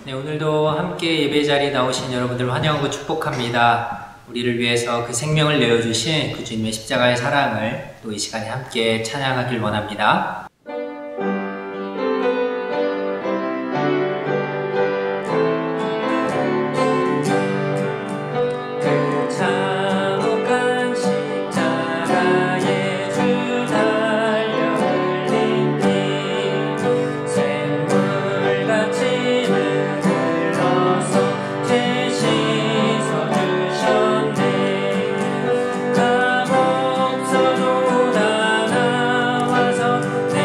네, 오늘도 함께 예배 자리에 나오신 여러분들 환영하고 축복합니다. 우리를 위해서 그 생명을 내어주신 그 주님의 십자가의 사랑을 또 이 시간에 함께 찬양하길 원합니다. 내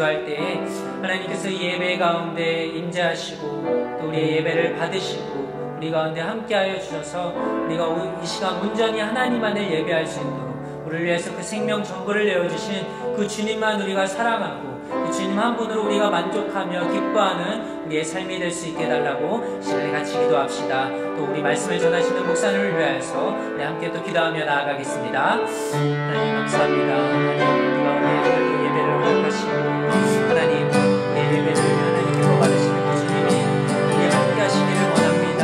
기도할 때에 하나님께서 이 예배 가운데 임재하시고 또 우리의 예배를 받으시고 우리 가운데 함께하여 주셔서 우리가 이 시간 온전히 하나님만을 예배할 수 있도록 우리를 위해서 그 생명 전부를 내어주신 그 주님만 우리가 사랑하고 그 주님 한 분으로 우리가 만족하며 기뻐하는 우리의 삶이 될 수 있게 해달라고 시간에 같이 기도합시다. 또 우리 말씀을 전하시는 목사님을 위하여서 우리 함께 또 기도하며 나아가겠습니다. 하나님 감사합니다. 하나님 우리가 오늘 예배를 허락하시고 하나님 우리의 예배를 하나님 기뻐 받으시는 그 주님이 우리 함께 하시기를 원합니다.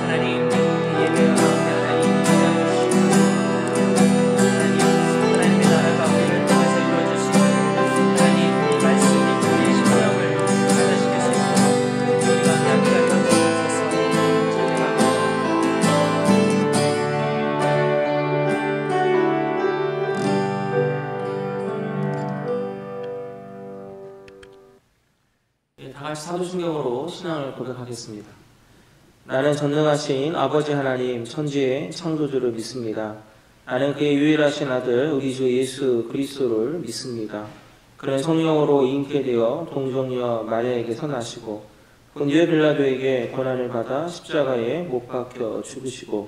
하나님 예배 가운데 하나님 인도하시고 하나님의 나라가 우리를 통해서 이루어질 수 있는 하나님 말씀이 우리의 심령을 다 같이 사도신경으로 신앙을 고백하겠습니다. 나는 전능하신 아버지 하나님 천지의 창조주를 믿습니다. 나는 그의 유일하신 아들 우리 주 예수 그리스도를 믿습니다. 그는 성령으로 잉태되어 동정녀 마리아에게서 나시고 본디오 빌라도에게 고난을 받아 십자가에 못 박혀 죽으시고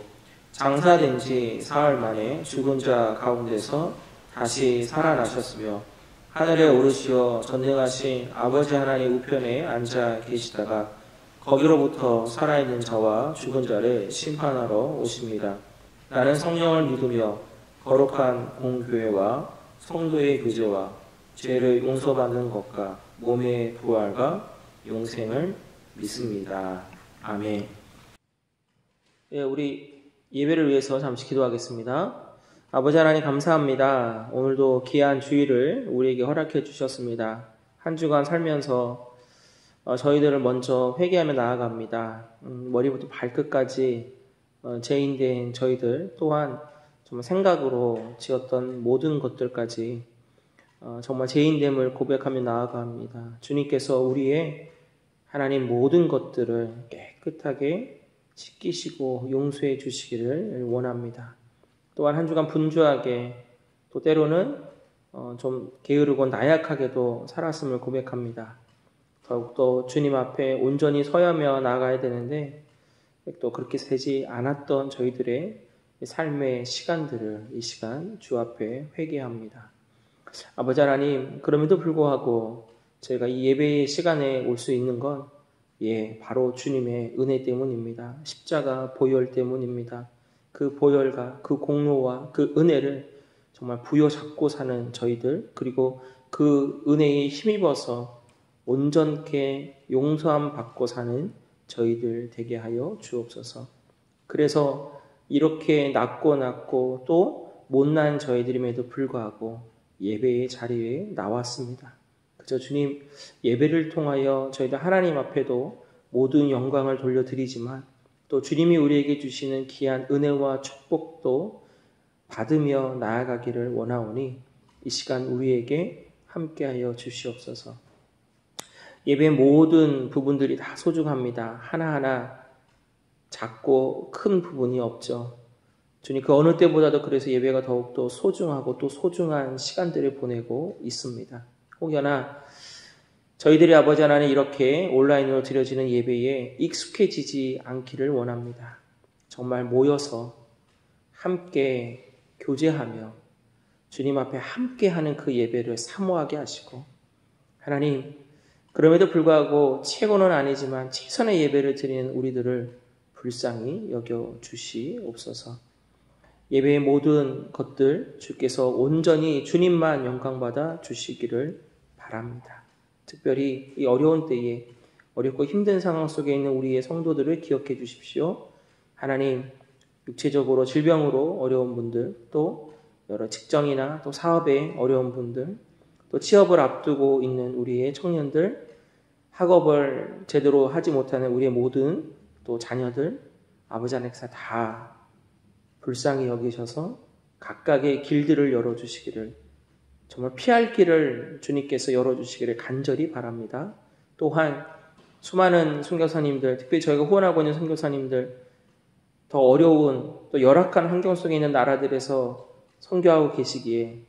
장사된 지 사흘 만에 죽은 자 가운데서 다시 살아나셨으며 하늘에 오르시어 전능하신 아버지 하나님 우편에 앉아 계시다가 거기로부터 살아있는 자와 죽은 자를 심판하러 오십니다. 나는 성령을 믿으며 거룩한 공교회와 성도의 교제와 죄를 용서받는 것과 몸의 부활과 영생을 믿습니다. 아멘. 우리 예배를 위해서 잠시 기도하겠습니다. 아버지 하나님 감사합니다. 오늘도 귀한 주일을 우리에게 허락해 주셨습니다. 한 주간 살면서 저희들을 먼저 회개하며 나아갑니다. 머리부터 발끝까지 죄인된 저희들 또한 정말 생각으로 지었던 모든 것들까지 정말 죄인됨을 고백하며 나아갑니다. 주님께서 우리의 하나님 모든 것들을 깨끗하게 씻기시고 용서해 주시기를 원합니다. 또한 한 주간 분주하게 또 때로는 좀 게으르고 나약하게도 살았음을 고백합니다. 더욱더 주님 앞에 온전히 서야며 나아가야 되는데 또 그렇게 되지 않았던 저희들의 삶의 시간들을 이 시간 주 앞에 회개합니다. 아버지 하나님, 그럼에도 불구하고 저희가 이 예배의 시간에 올 수 있는 건 바로 주님의 은혜 때문입니다. 십자가 보혈 때문입니다. 그 보혈과 그 공로와 그 은혜를 정말 부여잡고 사는 저희들, 그리고 그 은혜에 힘입어서 온전케 용서함 받고 사는 저희들 되게 하여 주옵소서. 그래서 이렇게 낮고 또 못난 저희들임에도 불구하고 예배의 자리에 나왔습니다. 그저 주님 예배를 통하여 저희들 하나님 앞에도 모든 영광을 돌려드리지만 또 주님이 우리에게 주시는 귀한 은혜와 축복도 받으며 나아가기를 원하오니 이 시간 우리에게 함께하여 주시옵소서. 예배의 모든 부분들이 다 소중합니다. 하나하나 작고 큰 부분이 없죠. 주님 그 어느 때보다도 그래서 예배가 더욱더 소중하고 또 소중한 시간들을 보내고 있습니다. 혹여나 저희들의 아버지 하나님 이렇게 온라인으로 드려지는 예배에 익숙해지지 않기를 원합니다. 정말 모여서 함께 교제하며 주님 앞에 함께하는 그 예배를 사모하게 하시고 하나님 그럼에도 불구하고 최고는 아니지만 최선의 예배를 드리는 우리들을 불쌍히 여겨 주시옵소서. 예배의 모든 것들 주께서 온전히 주님만 영광받아 주시기를 바랍니다. 특별히 이 어려운 때에 어렵고 힘든 상황 속에 있는 우리의 성도들을 기억해 주십시오. 하나님 육체적으로 질병으로 어려운 분들, 또 여러 직장이나 또 사업에 어려운 분들, 또 취업을 앞두고 있는 우리의 청년들, 학업을 제대로 하지 못하는 우리의 모든 또 자녀들, 아버지 하나님 다 불쌍히 여기셔서 각각의 길들을 열어주시기를, 정말 피할 길을 주님께서 열어주시기를 간절히 바랍니다. 또한 수많은 선교사님들, 특별히 저희가 후원하고 있는 선교사님들, 더 어려운 또 열악한 환경 속에 있는 나라들에서 선교하고 계시기에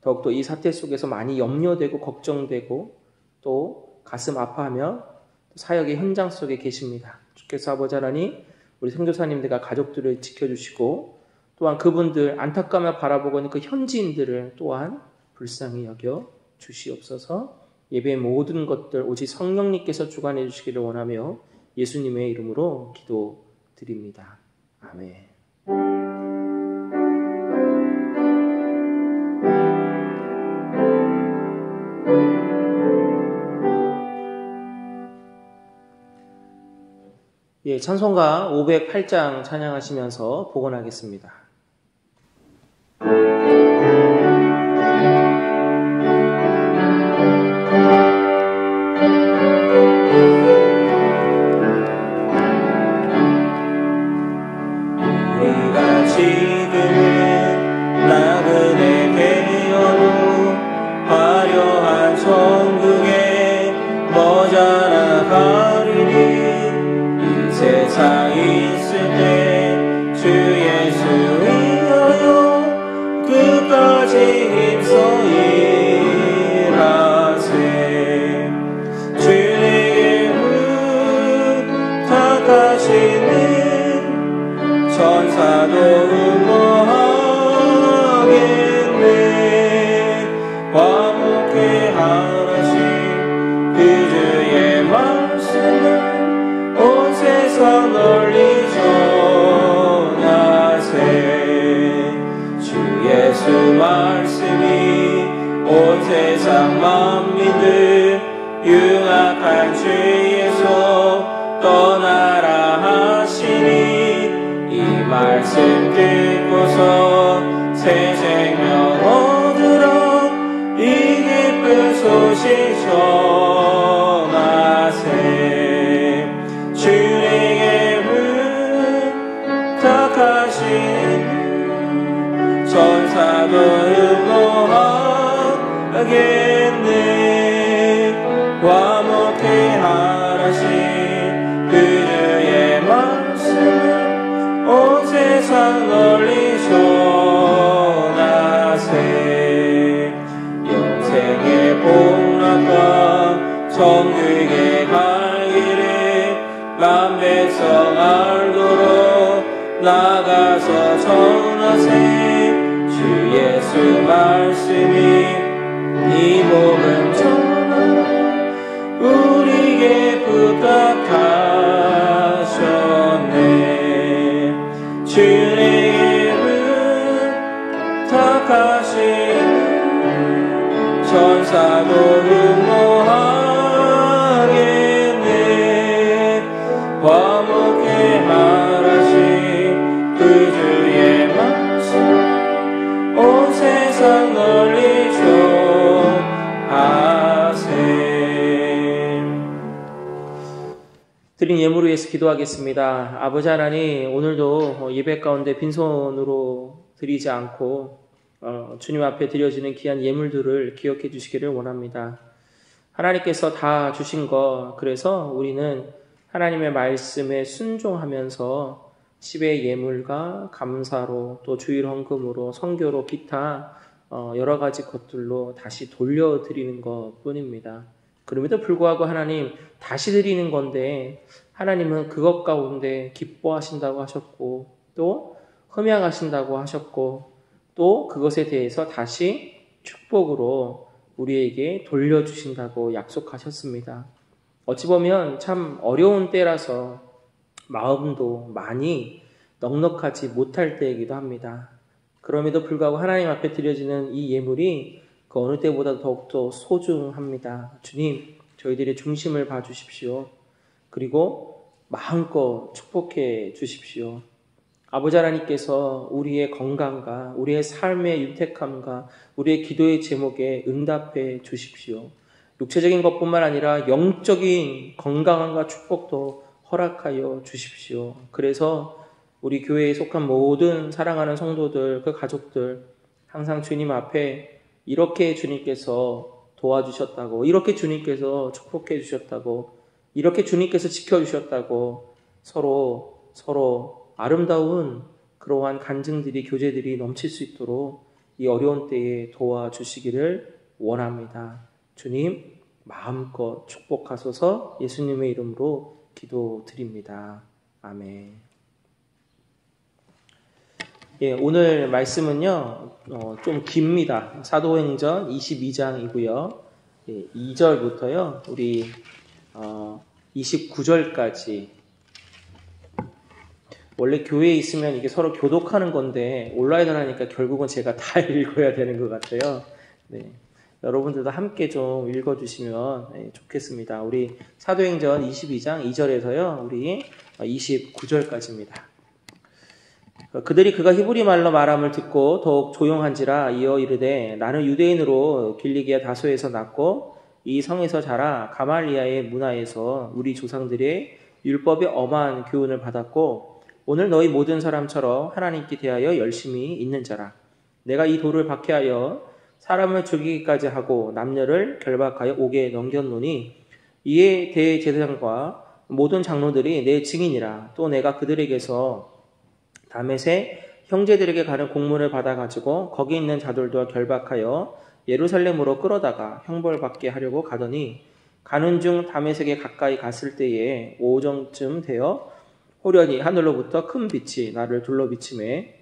더욱더 이 사태 속에서 많이 염려되고 걱정되고 또 가슴 아파하며 사역의 현장 속에 계십니다. 주께서 아버지 하나님 우리 선교사님들과 가족들을 지켜주시고 또한 그분들 안타까며 바라보고 있는 그 현지인들을 또한 불쌍히 여겨 주시옵소서. 예배의 모든 것들 오직 성령님께서 주관해 주시기를 원하며 예수님의 이름으로 기도드립니다. 아멘. 찬송가 508장 찬양하시면서 복원하겠습니다. 우리가 지금은 나그네 되어도 화려한 천국에 머자 나아가리니 이 세상에 있을 때 주 예수 위하여 끝까지 힘써 일하세. 주의 부탁하시는 천사도 응모하겠네. 화목해 하나씩 그 주의 말씀을 온 세상 널리 전하세. 주 예수 말씀이 온 세상 만민들 융합한 죄에서 떠나라 하시니 이 말씀 듣고서 새 생명 얻으라 이 기쁜 소식 전하세. 주님의 부탁하신 천사도 응모하겠네. 화목해 하나씩 그 주의 말씀을 온 세상 널리 전하세. 영생의 복락과 천국의 갈 길을 만 백성 알도록 나가서 전하세. 주 예수 말씀이 이 복음 전하라 우리에게 부탁하셨네. 주님의 부탁하신 천사도 응모하겠네. 화목해 하나씩 그 주의 말씀 온 세상 널리 전하세. 드린 예물을 위해서 기도하겠습니다. 아버지 하나님, 오늘도 예배 가운데 빈손으로 드리지 않고 주님 앞에 드려지는 귀한 예물들을 기억해 주시기를 원합니다. 하나님께서 다 주신 것, 그래서 우리는 하나님의 말씀에 순종하면서 10의 예물과 감사로 또 주일 헌금으로 선교로 기타 여러 가지 것들로 다시 돌려드리는 것 뿐입니다. 그럼에도 불구하고 하나님 다시 드리는 건데 하나님은 그것 가운데 기뻐하신다고 하셨고 또 흠양하신다고 하셨고 또 그것에 대해서 다시 축복으로 우리에게 돌려주신다고 약속하셨습니다. 어찌 보면 참 어려운 때라서 마음도 많이 넉넉하지 못할 때이기도 합니다. 그럼에도 불구하고 하나님 앞에 드려지는 이 예물이 그 어느 때보다 더욱더 소중합니다. 주님, 저희들의 중심을 봐주십시오. 그리고 마음껏 축복해 주십시오. 아버지 하나님께서 우리의 건강과 우리의 삶의 윤택함과 우리의 기도의 제목에 응답해 주십시오. 육체적인 것뿐만 아니라 영적인 건강함과 축복도 허락하여 주십시오. 그래서 우리 교회에 속한 모든 사랑하는 성도들, 그 가족들 항상 주님 앞에 이렇게 주님께서 도와주셨다고, 이렇게 주님께서 축복해 주셨다고, 이렇게 주님께서 지켜주셨다고 서로 아름다운 그러한 간증들이, 교제들이 넘칠 수 있도록 이 어려운 때에 도와주시기를 원합니다. 주님, 마음껏 축복하소서. 예수님의 이름으로 기도드립니다. 아멘. 예, 오늘 말씀은요, 좀 깁니다. 사도행전 22장이고요. 예, 2절부터요, 우리 29절까지. 원래 교회에 있으면 이게 서로 교독하는 건데 온라인을 하니까 결국은 제가 다 읽어야 되는 것 같아요. 네, 여러분들도 함께 좀 읽어주시면 좋겠습니다. 우리 사도행전 22장 2절에서요, 우리 29절까지입니다. 그들이 그가 히브리 말로 말함을 듣고 더욱 조용한지라 이어 이르되 나는 유대인으로 길리기아 다소에서 났고 이 성에서 자라 가말리아의 문화에서 우리 조상들의 율법의 엄한 교훈을 받았고 오늘 너희 모든 사람처럼 하나님께 대하여 열심히 있는 자라. 내가 이 돌을 박해하여 사람을 죽이기까지 하고 남녀를 결박하여 옥에 넘겼노니 이에 대제사장과 모든 장로들이 내 증인이라. 또 내가 그들에게서 다메섹 형제들에게 가는 공문을 받아가지고 거기 있는 자들도 결박하여 예루살렘으로 끌어다가 형벌받게 하려고 가더니 가는 중 다메섹에 가까이 갔을 때에 오정쯤 되어 호련히 하늘로부터 큰 빛이 나를 둘러비치매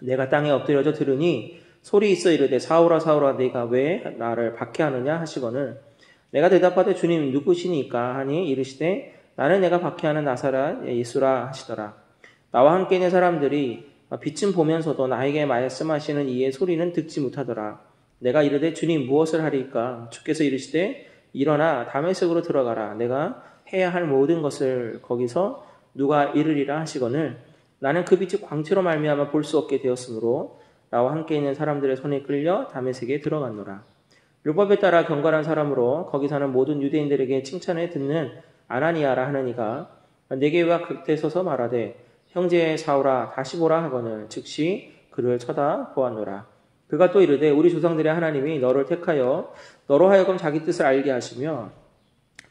내가 땅에 엎드려져 들으니 소리 있어 이르되 사울아 사울아 네가 왜 나를 박해하느냐 하시거늘 내가 대답하되 주님 누구시니까 하니 이르시되 나는 내가 박해하는 나사렛 예수라 하시더라. 나와 함께 있는 사람들이 빛은 보면서도 나에게 말씀하시는 이의 소리는 듣지 못하더라. 내가 이르되 주님 무엇을 하리까? 주께서 이르시되 일어나 다메섹으로 들어가라. 내가 해야 할 모든 것을 거기서 누가 이르리라 하시거늘 나는 그 빛이 광채로 말미암아 볼 수 없게 되었으므로 나와 함께 있는 사람들의 손에 끌려 다메섹에 들어갔노라. 율법에 따라 경건한 사람으로 거기 사는 모든 유대인들에게 칭찬을 듣는 아나니아라 하느니가 내게 와 곁에 서서 말하되 형제 사울아 다시 보라 하거늘 즉시 그를 쳐다보았노라. 그가 또 이르되 우리 조상들의 하나님이 너를 택하여 너로 하여금 자기 뜻을 알게 하시며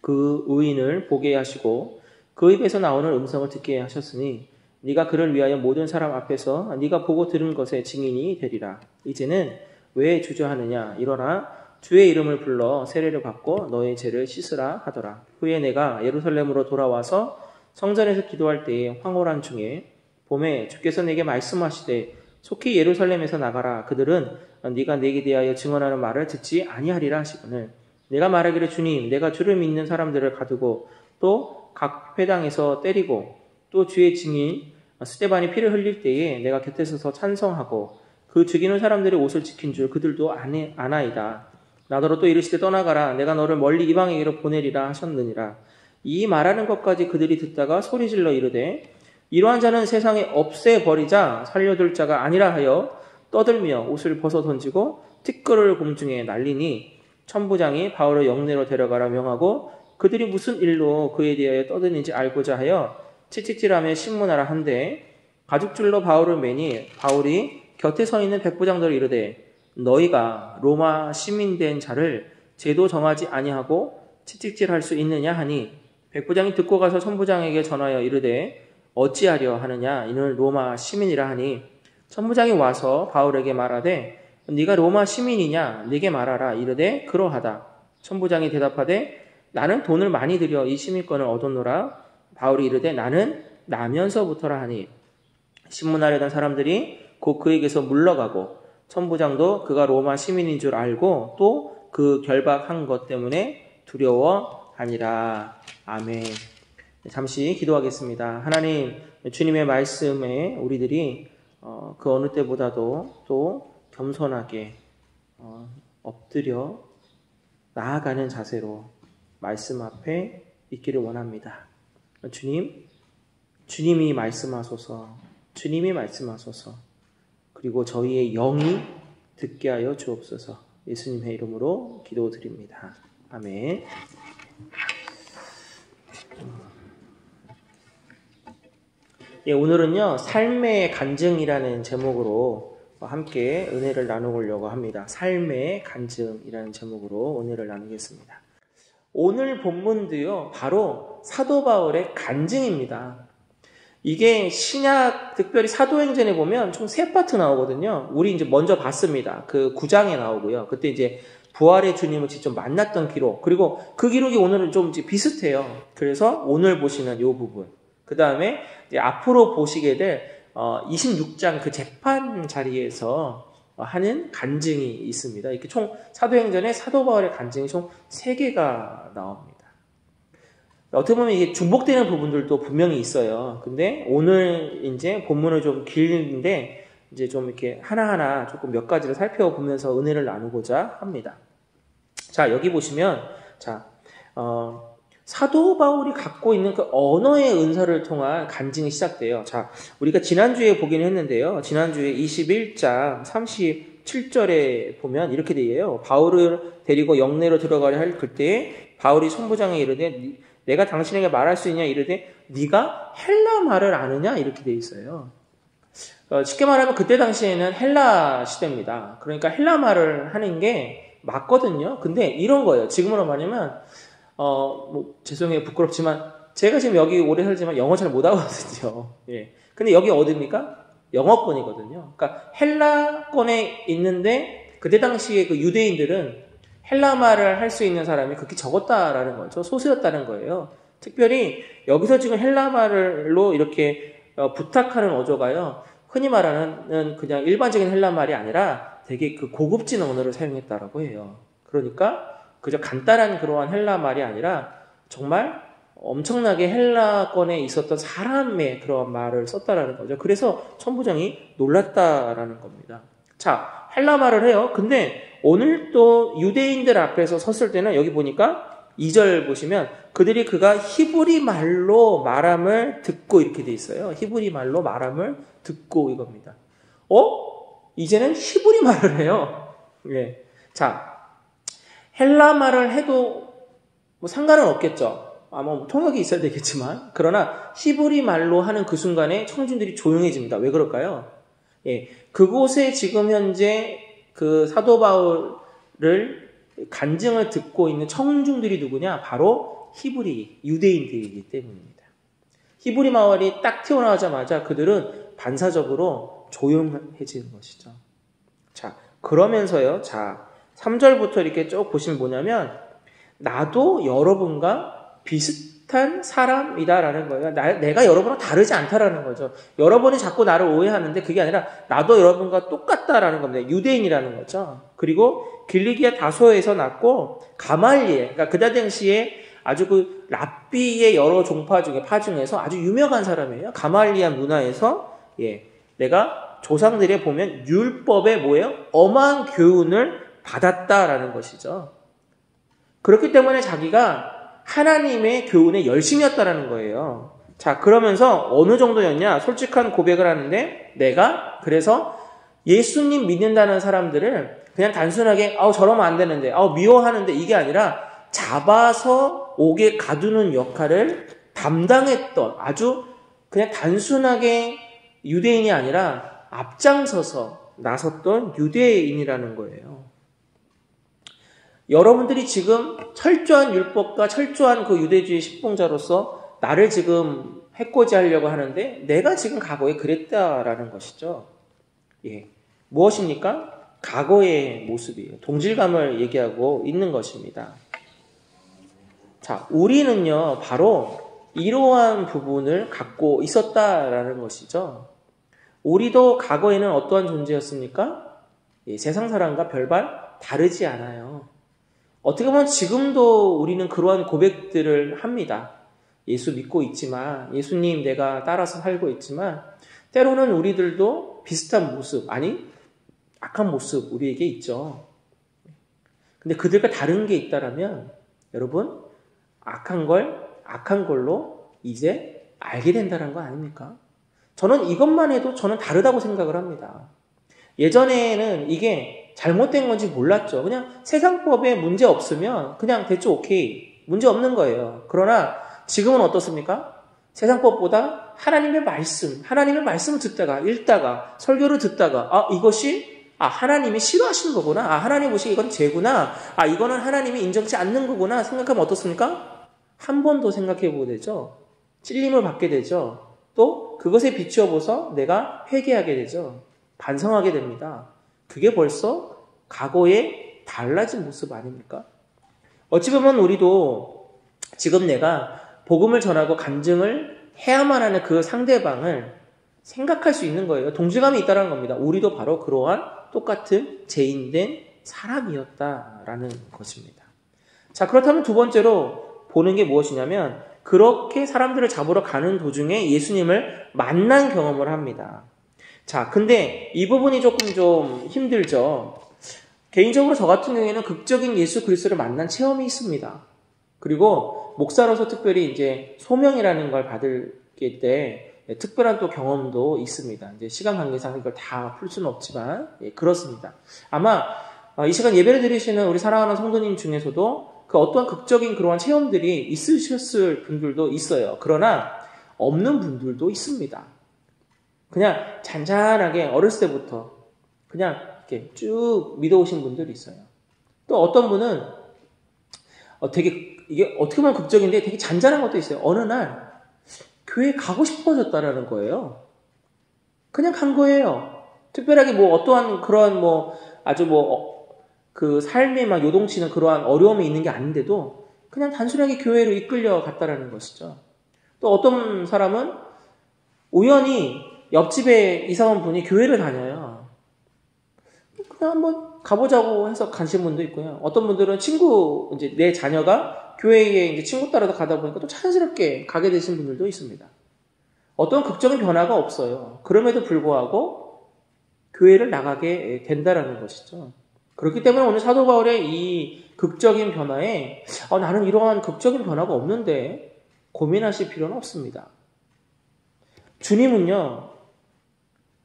그 의인을 보게 하시고 그 입에서 나오는 음성을 듣게 하셨으니 네가 그를 위하여 모든 사람 앞에서 네가 보고 들은 것의 증인이 되리라. 이제는 왜 주저하느냐 일어나 주의 이름을 불러 세례를 받고 너의 죄를 씻으라 하더라. 후에 내가 예루살렘으로 돌아와서 성전에서 기도할 때에 황홀한 중에 봄에 주께서 내게 말씀하시되 속히 예루살렘에서 나가라. 그들은 네가 내게 대하여 증언하는 말을 듣지 아니하리라 하시거늘 내가 말하기를 주님 내가 주를 믿는 사람들을 가두고 또 각 회당에서 때리고 또 주의 증인 스데반이 피를 흘릴 때에 내가 곁에 서서 찬성하고 그 죽이는 사람들의 옷을 지킨 줄 그들도 아나이다. 나더러 또 이르시되 떠나가라. 내가 너를 멀리 이방에게로 보내리라 하셨느니라. 이 말하는 것까지 그들이 듣다가 소리질러 이르되 이러한 자는 세상에 없애버리자 살려둘 자가 아니라 하여 떠들며 옷을 벗어 던지고 티끌을 공중에 날리니 천부장이 바울을 영내로 데려가라 명하고 그들이 무슨 일로 그에 대하여 떠드는지 알고자 하여 채찍질하며 신문하라 한데 가죽줄로 바울을 매니 바울이 곁에 서 있는 백부장들을 이르되 너희가 로마 시민된 자를 제도 정하지 아니하고 채찍질할 수 있느냐 하니 백부장이 듣고 가서 천부장에게 전하여 이르되 어찌하려 하느냐 이는 로마 시민이라 하니 천부장이 와서 바울에게 말하되 네가 로마 시민이냐 네게 말하라. 이르되 그러하다. 천부장이 대답하되 나는 돈을 많이 들여 이 시민권을 얻었노라. 바울이 이르되 나는 나면서부터라 하니 신문하려던 사람들이 곧 그에게서 물러가고 천부장도 그가 로마 시민인 줄 알고 또 그 결박한 것 때문에 두려워하니라. 아멘. 잠시 기도하겠습니다. 하나님 주님의 말씀에 우리들이 그 어느 때보다도 또 겸손하게 엎드려 나아가는 자세로 말씀 앞에 있기를 원합니다. 주님이 말씀하소서. 주님이 말씀하소서. 그리고 저희의 영이 듣게 하여 주옵소서. 예수님의 이름으로 기도드립니다. 아멘. 오늘은요, 삶의 간증이라는 제목으로 함께 은혜를 나누려고 합니다. 삶의 간증이라는 제목으로 은혜를 나누겠습니다. 오늘 본문도요, 바로 사도 바울의 간증입니다. 이게 신약, 특별히 사도행전에 보면 총 3파트 나오거든요. 우리 이제 먼저 봤습니다. 그 9장에 나오고요. 그때 이제 부활의 주님을 직접 만났던 기록. 그리고 그 기록이 오늘은 좀 비슷해요. 그래서 오늘 보시는 이 부분. 그 다음에 앞으로 보시게 될 26장 그 재판 자리에서 하는 간증이 있습니다. 이렇게 총 사도행전에 사도 바울의 간증이 총 3개가 나옵니다. 어떻게 보면 이게 중복되는 부분들도 분명히 있어요. 근데 오늘 이제 본문은 좀 길는데 이제 좀 이렇게 하나하나 조금 몇 가지를 살펴보면서 은혜를 나누고자 합니다. 자, 여기 보시면 사도 바울이 갖고 있는 그 언어의 은사를 통한 간증이 시작돼요. 자, 우리가 지난주에 보긴 했는데요. 지난주에 21장 37절에 보면 이렇게 되어요. 바울을 데리고 영내로 들어가려 할 그때에 바울이 천부장에 이르되 내가 당신에게 말할 수 있냐 이르되 네가 헬라 말을 아느냐 이렇게 되어 있어요. 쉽게 말하면 그때 당시에는 헬라 시대입니다. 그러니까 헬라 말을 하는 게 맞거든요. 근데 이런 거예요. 지금으로 말하면 죄송해요. 부끄럽지만 제가 지금 여기 오래 살지만 영어 잘 못하거든요. 예. 근데 여기 어디입니까? 영어권이거든요. 그러니까 헬라권에 있는데 그때 당시에 그 유대인들은 헬라 말을 할 수 있는 사람이 극히 적었다라는 거죠. 소수였다는 거예요. 특별히 여기서 지금 헬라 말로 이렇게 부탁하는 어조가요. 흔히 말하는 그냥 일반적인 헬라 말이 아니라 되게 그 고급진 언어를 사용했다라고 해요. 그러니까 그저 간단한 그러한 헬라 말이 아니라 정말 엄청나게 헬라권에 있었던 사람의 그런 말을 썼다라는 거죠. 그래서 천부장이 놀랐다라는 겁니다. 자, 헬라 말을 해요. 근데 오늘 또 유대인들 앞에서 섰을 때는 여기 보니까 2절 보시면 그들이 그가 히브리 말로 말함을 듣고 이렇게 돼 있어요. 히브리 말로 말함을 듣고 이겁니다. 이제는 히브리 말을 해요. 예. 자, 헬라 말을 해도 뭐 상관은 없겠죠. 아마 통역이 있어야 되겠지만 그러나 히브리 말로 하는 그 순간에 청중들이 조용해집니다. 왜 그럴까요? 예, 그곳에 지금 현재 그 사도 바울을 간증을 듣고 있는 청중들이 누구냐? 바로 히브리 유대인들이기 때문입니다. 히브리 마을이 딱 튀어나오자마자 그들은 반사적으로 조용해지는 것이죠. 자, 그러면서요. 자, 3절부터 이렇게 쭉 보시면 뭐냐면 나도 여러분과 비슷한 사람이다라는 거예요. 내가 여러분과 다르지 않다라는 거죠. 여러분이 자꾸 나를 오해하는데 그게 아니라 나도 여러분과 똑같다라는 겁니다. 유대인이라는 거죠. 그리고 길리기아 다소에서 났고 가말리엘, 그러니까 그때 당시에 아주 그 랍비의 여러 종파 중에 파 중에서 아주 유명한 사람이에요. 가말리아 문화에서 내가 조상들에 보면 율법에 뭐예요? 엄한 교훈을 받았다라는 것이죠. 그렇기 때문에 자기가 하나님의 교훈에 열심이었다라는 거예요. 자, 그러면서 어느 정도였냐? 솔직한 고백을 하는데 내가 그래서 예수님 믿는다는 사람들을 그냥 단순하게 저러면 안 되는데 미워하는데 이게 아니라 잡아서 옥에 가두는 역할을 담당했던 아주 그냥 단순하게 유대인이 아니라 앞장서서 나섰던 유대인이라는 거예요. 여러분들이 지금 철저한 율법과 철저한 그 유대주의 식봉자로서 나를 지금 해코지하려고 하는데 내가 지금 과거에 그랬다라는 것이죠. 예, 무엇입니까? 과거의 모습이에요. 동질감을 얘기하고 있는 것입니다. 자, 우리는요 바로 이러한 부분을 갖고 있었다라는 것이죠. 우리도 과거에는 어떠한 존재였습니까? 세상 사람과 별반 다르지 않아요. 어떻게 보면 지금도 우리는 그러한 고백들을 합니다. 예수 믿고 있지만, 예수님 내가 따라서 살고 있지만, 때로는 우리들도 비슷한 모습, 아니 악한 모습 우리에게 있죠. 근데 그들과 다른 게 있다라면 여러분 악한 걸로 이제 알게 된다는 거 아닙니까? 저는 이것만 해도 저는 다르다고 생각을 합니다. 예전에는 이게 잘못된 건지 몰랐죠. 그냥 세상법에 문제 없으면 그냥 대충 오케이. 문제 없는 거예요. 그러나 지금은 어떻습니까? 세상법보다 하나님의 말씀을 듣다가 읽다가 설교를 듣다가 이것이 하나님이 싫어하시는 거구나. 하나님 보시기에 이건 죄구나. 이거는 하나님이 인정치 않는 거구나 생각하면 어떻습니까? 한 번 더 생각해 보게 되죠. 찔림을 받게 되죠. 또 그것에 비추어보서 내가 회개하게 되죠. 반성하게 됩니다. 그게 벌써 과거의 달라진 모습 아닙니까? 어찌 보면 우리도 지금 내가 복음을 전하고 간증을 해야만 하는 그 상대방을 생각할 수 있는 거예요. 동질감이 있다는 겁니다. 우리도 바로 그러한 똑같은 죄인된 사람이었다라는 것입니다. 자, 그렇다면 두 번째로 보는 게 무엇이냐면 그렇게 사람들을 잡으러 가는 도중에 예수님을 만난 경험을 합니다. 자, 근데 이 부분이 조금 좀 힘들죠. 개인적으로 저 같은 경우에는 극적인 예수 그리스도를 만난 체험이 있습니다. 그리고 목사로서 특별히 이제 소명이라는 걸 받을 때 특별한 또 경험도 있습니다. 이제 시간 관계상 이걸 다 풀 수는 없지만 그렇습니다. 아마 이 시간 예배를 드리시는 우리 사랑하는 성도님 중에서도 그 어떠한 극적인 그러한 체험들이 있으셨을 분들도 있어요. 그러나 없는 분들도 있습니다. 그냥 잔잔하게 어렸을 때부터 그냥 이렇게 쭉 믿어오신 분들이 있어요. 또 어떤 분은 되게 이게 어떻게 보면 극적인데 되게 잔잔한 것도 있어요. 어느 날 교회에 가고 싶어졌다라는 거예요. 그냥 간 거예요. 특별하게 뭐 어떠한 그런 뭐 아주 그 삶에 막 요동치는 그러한 어려움이 있는 게 아닌데도 그냥 단순하게 교회로 이끌려 갔다라는 것이죠. 또 어떤 사람은 우연히 옆집에 이사 온 분이 교회를 다녀요. 그냥 한번 가보자고 해서 가신 분도 있고요. 어떤 분들은 이제 내 자녀가 교회에 이제 친구 따라서 가다 보니까 또 자연스럽게 가게 되신 분들도 있습니다. 어떤 극적인 변화가 없어요. 그럼에도 불구하고 교회를 나가게 된다라는 것이죠. 그렇기 때문에 오늘 사도 바울의 이 극적인 변화에 나는 이러한 극적인 변화가 없는데 고민하실 필요는 없습니다. 주님은요,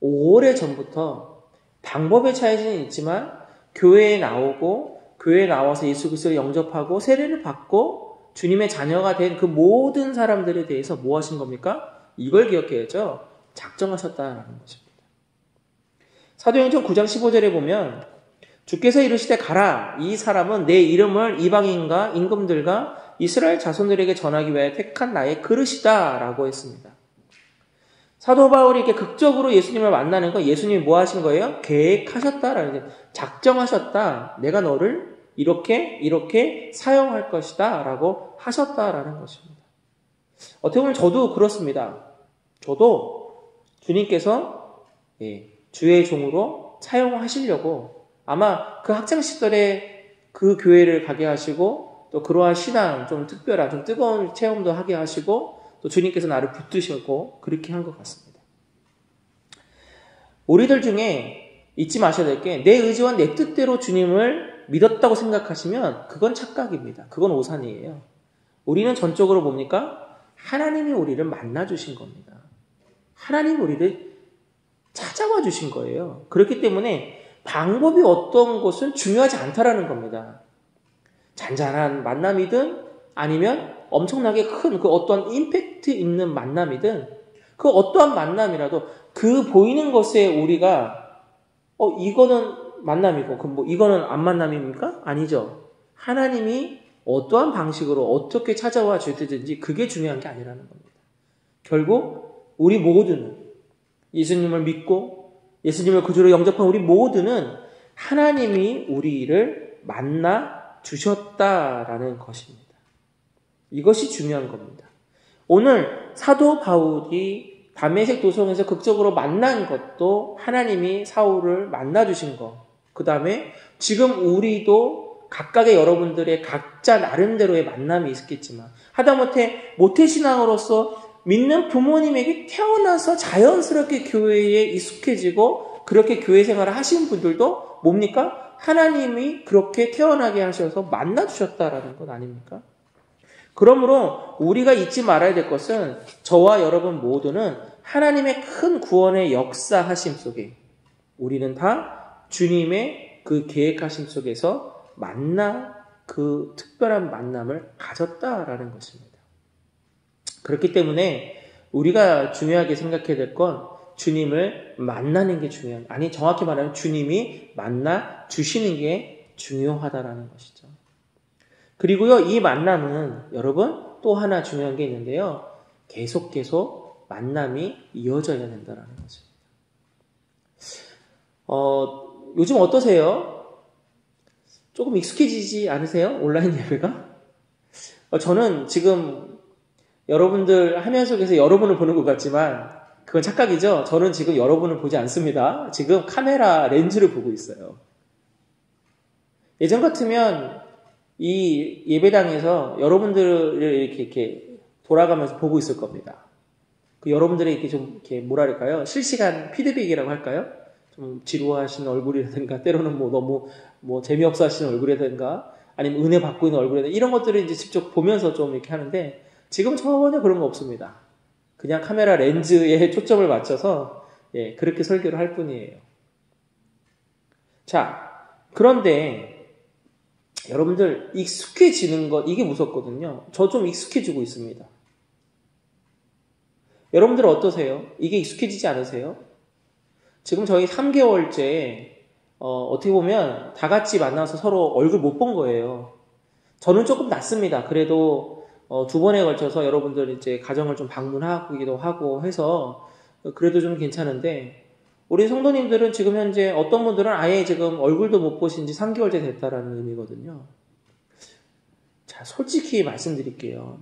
오래전부터 방법의 차이는 있지만 교회에 나오고 교회에 나와서 예수 그리스도를 영접하고 세례를 받고 주님의 자녀가 된 그 모든 사람들에 대해서 뭐 하신 겁니까? 이걸 기억해야죠. 작정하셨다라는 것입니다. 사도행전 9장 15절에 보면 주께서 이르시되 가라. 이 사람은 내 이름을 이방인과 임금들과 이스라엘 자손들에게 전하기 위하여 택한 나의 그릇이다 라고 했습니다. 사도 바울이 이렇게 극적으로 예수님을 만나는 건 예수님이 뭐 하신 거예요? 계획하셨다라는 거예요. 작정하셨다. 내가 너를 이렇게 사용할 것이다 라고 하셨다라는 것입니다. 어떻게 보면 저도 그렇습니다. 저도 주님께서 주의 종으로 사용하시려고 아마 그 학창 시절에 그 교회를 가게 하시고 또 그러한 신앙 좀 특별한 좀 뜨거운 체험도 하게 하시고 또 주님께서 나를 붙드셨고 그렇게 한 것 같습니다. 우리들 중에 잊지 마셔야 될 게 내 의지와 내 뜻대로 주님을 믿었다고 생각하시면 그건 착각입니다. 그건 오산이에요. 우리는 전적으로 뭡니까? 하나님이 우리를 만나주신 겁니다. 하나님이 우리를 찾아와 주신 거예요. 그렇기 때문에 방법이 어떤 것은 중요하지 않다라는 겁니다. 잔잔한 만남이든 아니면 엄청나게 큰 그 어떠한 임팩트 있는 만남이든 그 어떠한 만남이라도 그 보이는 것에 우리가 이거는 만남이고 그럼 뭐 이거는 안 만남입니까? 아니죠. 하나님이 어떠한 방식으로 어떻게 찾아와 주든지 그게 중요한 게 아니라는 겁니다. 결국 우리 모두는 예수님을 믿고 예수님을 구주로 영접한 우리 모두는 하나님이 우리를 만나 주셨다라는 것입니다. 이것이 중요한 겁니다. 오늘 사도 바울이 다메섹 도성에서 극적으로 만난 것도 하나님이 사울을 만나주신 것. 그 다음에 지금 우리도 각각의 여러분들의 각자 나름대로의 만남이 있겠지만 하다못해 모태신앙으로서 믿는 부모님에게 태어나서 자연스럽게 교회에 익숙해지고 그렇게 교회 생활을 하신 분들도 뭡니까? 하나님이 그렇게 태어나게 하셔서 만나주셨다라는 것 아닙니까? 그러므로 우리가 잊지 말아야 될 것은 저와 여러분 모두는 하나님의 큰 구원의 역사하심 속에 우리는 다 주님의 그 계획하심 속에서 그 특별한 만남을 가졌다라는 것입니다. 그렇기 때문에 우리가 중요하게 생각해야 될 건 주님을 만나는 게 정확히 말하면 주님이 만나 주시는 게 중요하다라는 것이죠. 그리고요, 이 만남은 여러분 또 하나 중요한 게 있는데요. 계속 만남이 이어져야 된다는 것입니다. 요즘 어떠세요? 조금 익숙해지지 않으세요? 온라인 예배가? 저는 지금 여러분들 화면 속에서 여러분을 보는 것 같지만 그건 착각이죠. 저는 지금 여러분을 보지 않습니다. 지금 카메라 렌즈를 보고 있어요. 예전 같으면 이 예배당에서 여러분들을 이렇게 돌아가면서 보고 있을 겁니다. 그 여러분들의 이렇게 좀 이렇게 뭐랄까요? 실시간 피드백이라고 할까요? 좀 지루하신 얼굴이라든가 때로는 너무 재미없어 하시는 얼굴이라든가 아니면 은혜 받고 있는 얼굴이라든가 이런 것들을 이제 직접 보면서 좀 이렇게 하는데 지금 전혀 그런 거 없습니다. 그냥 카메라 렌즈에 초점을 맞춰서 그렇게 설교를 할 뿐이에요. 자, 그런데 여러분들 익숙해지는 것 이게 무섭거든요. 저 좀 익숙해지고 있습니다. 여러분들 어떠세요? 이게 익숙해지지 않으세요? 지금 저희 3개월째 어떻게 보면 다 같이 만나서 서로 얼굴 못 본 거예요. 저는 조금 낫습니다. 그래도 2번에 걸쳐서 여러분들 이제 가정을 좀 방문하기도 하고 해서 그래도 좀 괜찮은데, 우리 성도님들은 지금 현재 어떤 분들은 아예 지금 얼굴도 못 보신 지 3개월째 됐다라는 의미거든요. 자, 솔직히 말씀드릴게요.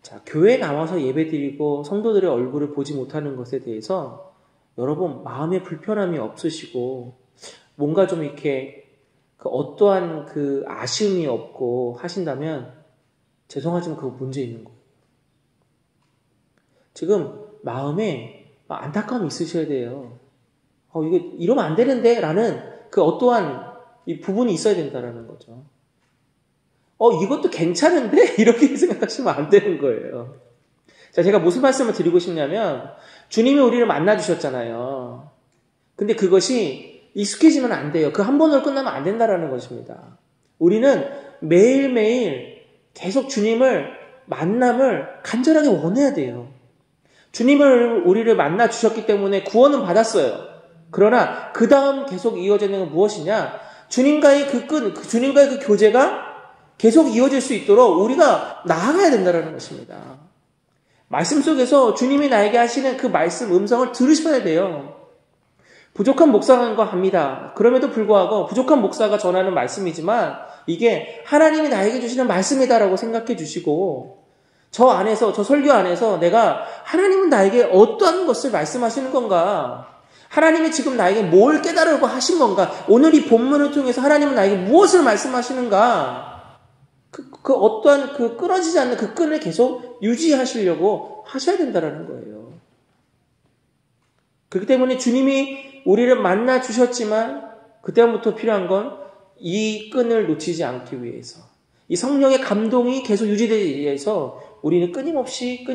자, 교회 나와서 예배드리고 성도들의 얼굴을 보지 못하는 것에 대해서 여러분 마음에 불편함이 없으시고 뭔가 좀 이렇게 어떠한 그 아쉬움이 없고 하신다면 죄송하지만 그거 문제 있는 거예요. 지금 마음에 안타까움이 있으셔야 돼요. 이거 이러면 안 되는데 라는 그 어떠한 이 부분이 있어야 된다라는 거죠. 이것도 괜찮은데? 이렇게 생각하시면 안 되는 거예요. 자, 제가 무슨 말씀을 드리고 싶냐면, 주님이 우리를 만나주셨잖아요. 근데 그것이 익숙해지면 안 돼요. 그 한 번으로 끝나면 안 된다라는 것입니다. 우리는 매일매일 계속 주님을 만남을 간절하게 원해야 돼요. 주님을 우리를 만나주셨기 때문에 구원은 받았어요. 그러나 그 다음 계속 이어지는 건 무엇이냐? 주님과의 주님과의 그 교제가 계속 이어질 수 있도록 우리가 나아가야 된다는 것입니다. 말씀 속에서 주님이 나에게 하시는 그 말씀 음성을 들으셔야 돼요. 부족한 목사인 거 합니다. 그럼에도 불구하고 부족한 목사가 전하는 말씀이지만 이게 하나님이 나에게 주시는 말씀이다라고 생각해 주시고, 저 안에서, 저 설교 안에서 내가 하나님은 나에게 어떠한 것을 말씀하시는 건가? 하나님이 지금 나에게 뭘 깨달으려고 하신 건가? 오늘 이 본문을 통해서 하나님은 나에게 무엇을 말씀하시는가? 그 어떠한 그 끊어지지 않는 그 끈을 계속 유지하시려고 하셔야 된다는 거예요. 그렇기 때문에 주님이 우리를 만나 주셨지만 그때부터 필요한 건 이 끈을 놓치지 않기 위해서, 이 성령의 감동이 계속 유지되기 위해서 우리는 끊임없이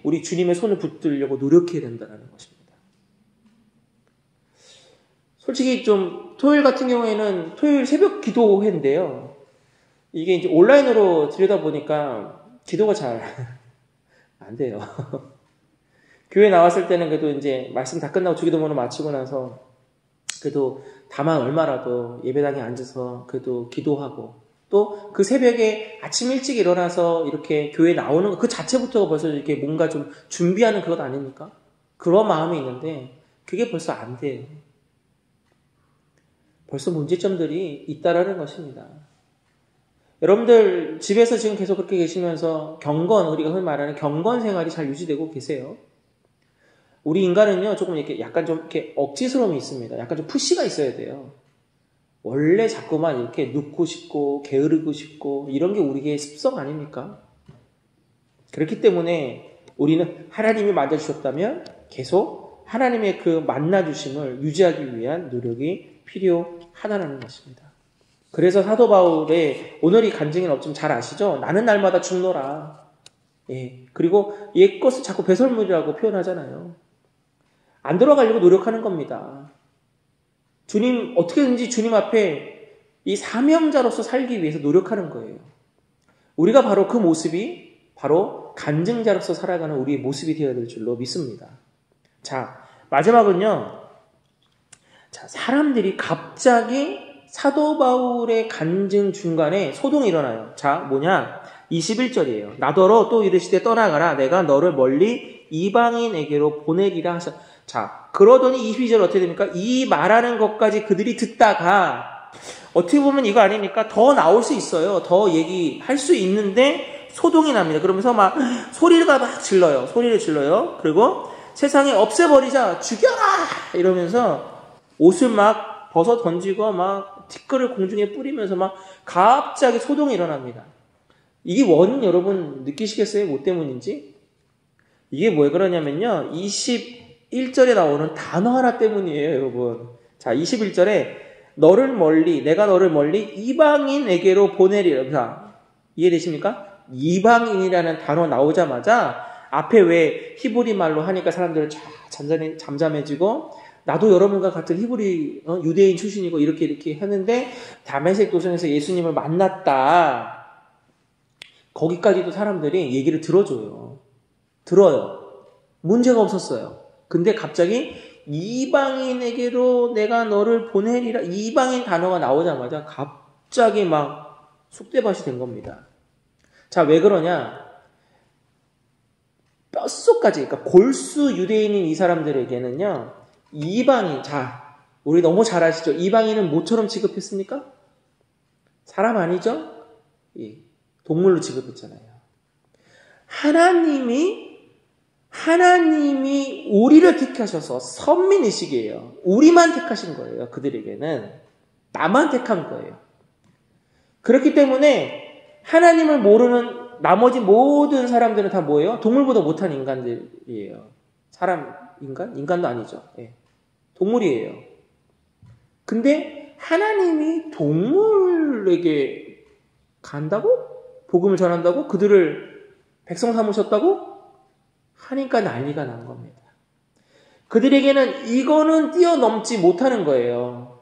우리 주님의 손을 붙들려고 노력해야 된다는 것입니다. 솔직히 좀 토요일 같은 경우에는 토요일 새벽 기도회인데요. 이게 이제 온라인으로 들여다보니까 기도가 잘 안 돼요. 교회 나왔을 때는 그래도 이제 말씀 다 끝나고 주기도문을 마치고 나서 그래도 다만 얼마라도 예배당에 앉아서 그래도 기도하고, 또 그 새벽에 아침 일찍 일어나서 이렇게 교회 나오는 것 그 자체부터가 벌써 이렇게 뭔가 좀 준비하는 그것 아닙니까? 그런 마음이 있는데 그게 벌써 안 돼요. 벌써 문제점들이 있다라는 것입니다. 여러분들 집에서 지금 계속 그렇게 계시면서 우리가 흔히 말하는 경건 생활이 잘 유지되고 계세요? 우리 인간은요, 조금 이렇게 약간 좀 이렇게 억지스러움이 있습니다. 약간 좀 푸시가 있어야 돼요. 원래 자꾸만 이렇게 눕고 싶고 게으르고 싶고 이런 게 우리의 습성 아닙니까? 그렇기 때문에 우리는 하나님이 만나주셨다면 계속 하나님의 그 만나주심을 유지하기 위한 노력이 필요하다는 것입니다. 그래서 사도 바울의 오늘 이 간증인 어쩜 잘 아시죠? 나는 날마다 죽노라. 예. 그리고 옛것을 자꾸 배설물이라고 표현하잖아요. 안 들어가려고 노력하는 겁니다. 어떻게든지 주님 앞에 이 사명자로서 살기 위해서 노력하는 거예요. 우리가 바로 그 모습이 바로 간증자로서 살아가는 우리의 모습이 되어야 될 줄로 믿습니다. 자, 마지막은요. 자, 사람들이 갑자기 사도 바울의 간증 중간에 소동이 일어나요. 자, 뭐냐? 21절이에요. 나더러 또 이르시되 떠나가라. 내가 너를 멀리 이방인에게로 보내리라 하셨. 자, 그러더니 22절 어떻게 됩니까? 이 말하는 것까지 그들이 듣다가 어떻게 보면 이거 아닙니까? 더 나올 수 있어요. 더 얘기할 수 있는데 소동이 납니다. 그러면서 막 소리를 질러요. 그리고 세상에 없애버리자, 죽여라! 이러면서 옷을 막 벗어 던지고 막 티끌을 공중에 뿌리면서 막 갑자기 소동이 일어납니다. 이게 원인 여러분 느끼시겠어요? 뭐 때문인지? 이게 왜 그러냐면요. 21절에 나오는 단어 하나 때문이에요, 여러분. 자, 21절에 내가 너를 멀리 이방인에게로 보내리라. 자, 이해되십니까? 이방인이라는 단어 나오자마자 앞에 왜 히브리 말로 하니까 사람들은 잠잠해지고, 나도 여러분과 같은 히브리 유대인 출신이고 이렇게 했는데 다메섹 도성에서 예수님을 만났다. 거기까지도 사람들이 얘기를 들어요. 문제가 없었어요. 근데 갑자기 이방인에게로 내가 너를 보내리라. 이방인 단어가 나오자마자 갑자기 막 쑥대밭이 된 겁니다. 자, 왜 그러냐? 뼛속까지, 그러니까 골수 유대인인 이 사람들에게는요, 이방인, 자, 우리 너무 잘 아시죠? 이방인은 뭐처럼 취급했습니까? 사람 아니죠? 예, 동물로 취급했잖아요. 하나님이 우리를 택하셔서 선민의식이에요. 우리만 택하신 거예요. 그들에게는. 나만 택한 거예요. 그렇기 때문에 하나님을 모르는 나머지 모든 사람들은 다 뭐예요? 동물보다 못한 인간들이에요. 인간도 아니죠. 예. 동물이에요. 근데 하나님이 동물에게 간다고? 복음을 전한다고? 그들을 백성 삼으셨다고? 하니까 난리가 난 겁니다. 그들에게는 이거는 뛰어넘지 못하는 거예요.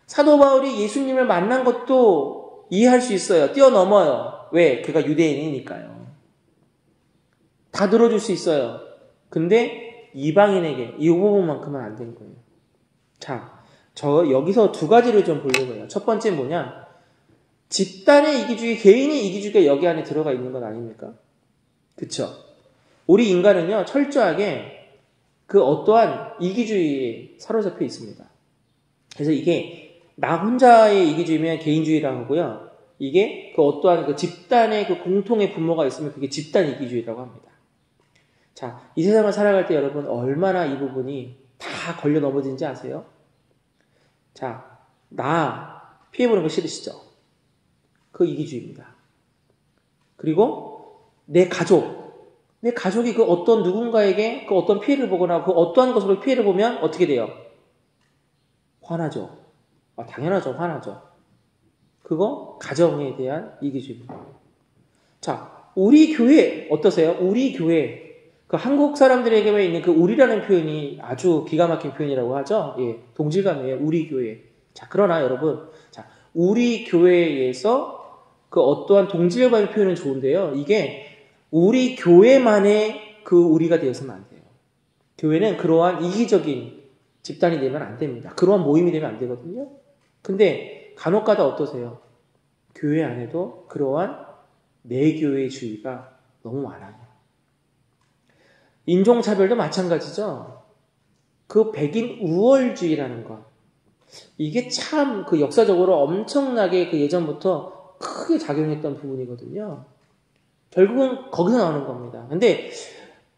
사도 바울이 예수님을 만난 것도 이해할 수 있어요. 뛰어넘어요. 왜? 그가 유대인이니까요. 다 들어줄 수 있어요. 근데 이방인에게 이 부분만큼은 안 된 거예요. 자, 저 여기서 두 가지를 좀 보려고 해요. 첫 번째 뭐냐? 집단의 이기주의, 개인의 이기주의가 여기 안에 들어가 있는 건 아닙니까? 그쵸? 우리 인간은요, 철저하게 그 어떠한 이기주의에 사로잡혀 있습니다. 그래서 이게 나 혼자의 이기주의면 개인주의라고 하고요. 이게 그 어떠한 그 집단의 그 공통의 분모가 있으면 그게 집단 이기주의라고 합니다. 자, 이 세상을 살아갈 때 여러분 얼마나 이 부분이 다 걸려 넘어진지 아세요? 자, 나 피해보는 거 싫으시죠? 그 이기주의입니다. 그리고 내 가족이 그 어떤 누군가에게 그 어떤 피해를 보거나 그 어떠한 것으로 피해를 보면 어떻게 돼요? 화나죠. 당연하죠. 화나죠. 그거 가정에 대한 이기주의입니다. 자, 우리 교회 어떠세요? 우리 교회 그 한국 사람들에게만 있는 그 우리라는 표현이 아주 기가 막힌 표현이라고 하죠. 예, 동질감이에요. 우리 교회. 자, 그러나 여러분, 자, 우리 교회에서 그 어떠한 동질감의 표현은 좋은데요. 이게 우리 교회만의 그 우리가 되어서는 안 돼요. 교회는 그러한 이기적인 집단이 되면 안 됩니다. 그러한 모임이 되면 안 되거든요. 근데 간혹가다 어떠세요? 교회 안에도 그러한 내교회주의가 너무 많아요. 인종차별도 마찬가지죠. 그 백인 우월주의라는 것. 이게 참 그 역사적으로 엄청나게 그 예전부터 크게 작용했던 부분이거든요. 결국은 거기서 나오는 겁니다. 근데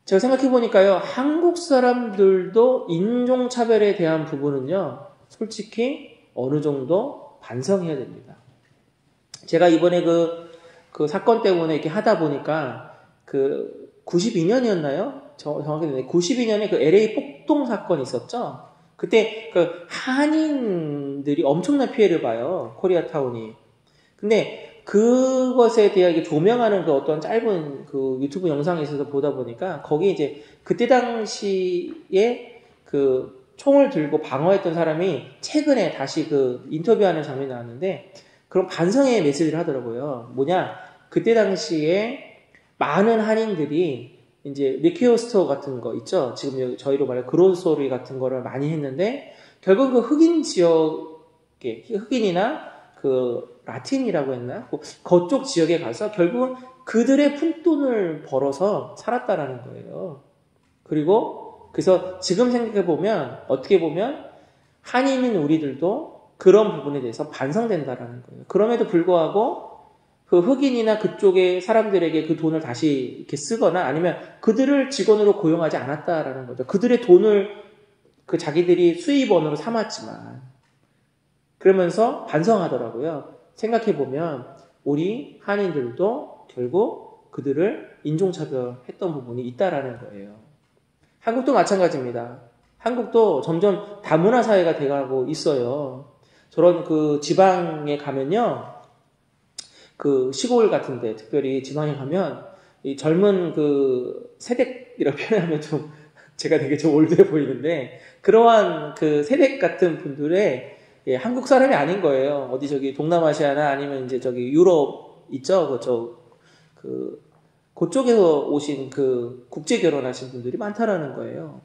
제가 생각해 보니까요, 한국 사람들도 인종차별에 대한 부분은요, 솔직히 어느 정도 반성해야 됩니다. 제가 이번에 그 사건 때문에 이렇게 하다 보니까 그 92년이었나요? 정확히 92년에 그 LA 폭동 사건이 있었죠? 그때 그 한인들이 엄청난 피해를 봐요. 코리아타운이. 근데 그것에 대해 조명하는 그 어떤 짧은 그 유튜브 영상에 있어서 보다 보니까 거기 이제 그때 당시에 그 총을 들고 방어했던 사람이 최근에 다시 그 인터뷰하는 장면이 나왔는데 그런 반성의 메시지를 하더라고요. 뭐냐? 그때 당시에 많은 한인들이 이제 리퀘어 스토어 같은 거 있죠? 지금 저희로 말해 그로소리 같은 거를 많이 했는데 결국 그 흑인 지역에 흑인이나 그 라틴이라고 했나? 그쪽 지역에 가서 결국은 그들의 푼돈을 벌어서 살았다라는 거예요. 그래서 지금 생각해보면 어떻게 보면 한인인 우리들도 그런 부분에 대해서 반성된다라는 거예요. 그럼에도 불구하고 그 흑인이나 그쪽의 사람들에게 그 돈을 다시 이렇게 쓰거나 아니면 그들을 직원으로 고용하지 않았다라는 거죠. 그들의 돈을 그 자기들이 수입원으로 삼았지만 그러면서 반성하더라고요. 생각해보면 우리 한인들도 결국 그들을 인종차별했던 부분이 있다라는 거예요. 한국도 마찬가지입니다. 한국도 점점 다문화 사회가 돼가고 있어요. 저런 그 지방에 가면요. 그 시골 같은데 특별히 지방에 가면 이 젊은 그 세댁이라고 표현하면 좀 제가 되게 좀 올드해 보이는데 그러한 그 세댁 같은 분들의 예, 한국 사람이 아닌 거예요. 어디 저기 동남아시아나 아니면 이제 저기 유럽 있죠? 그쪽에서 오신 그 국제 결혼하신 분들이 많다라는 거예요.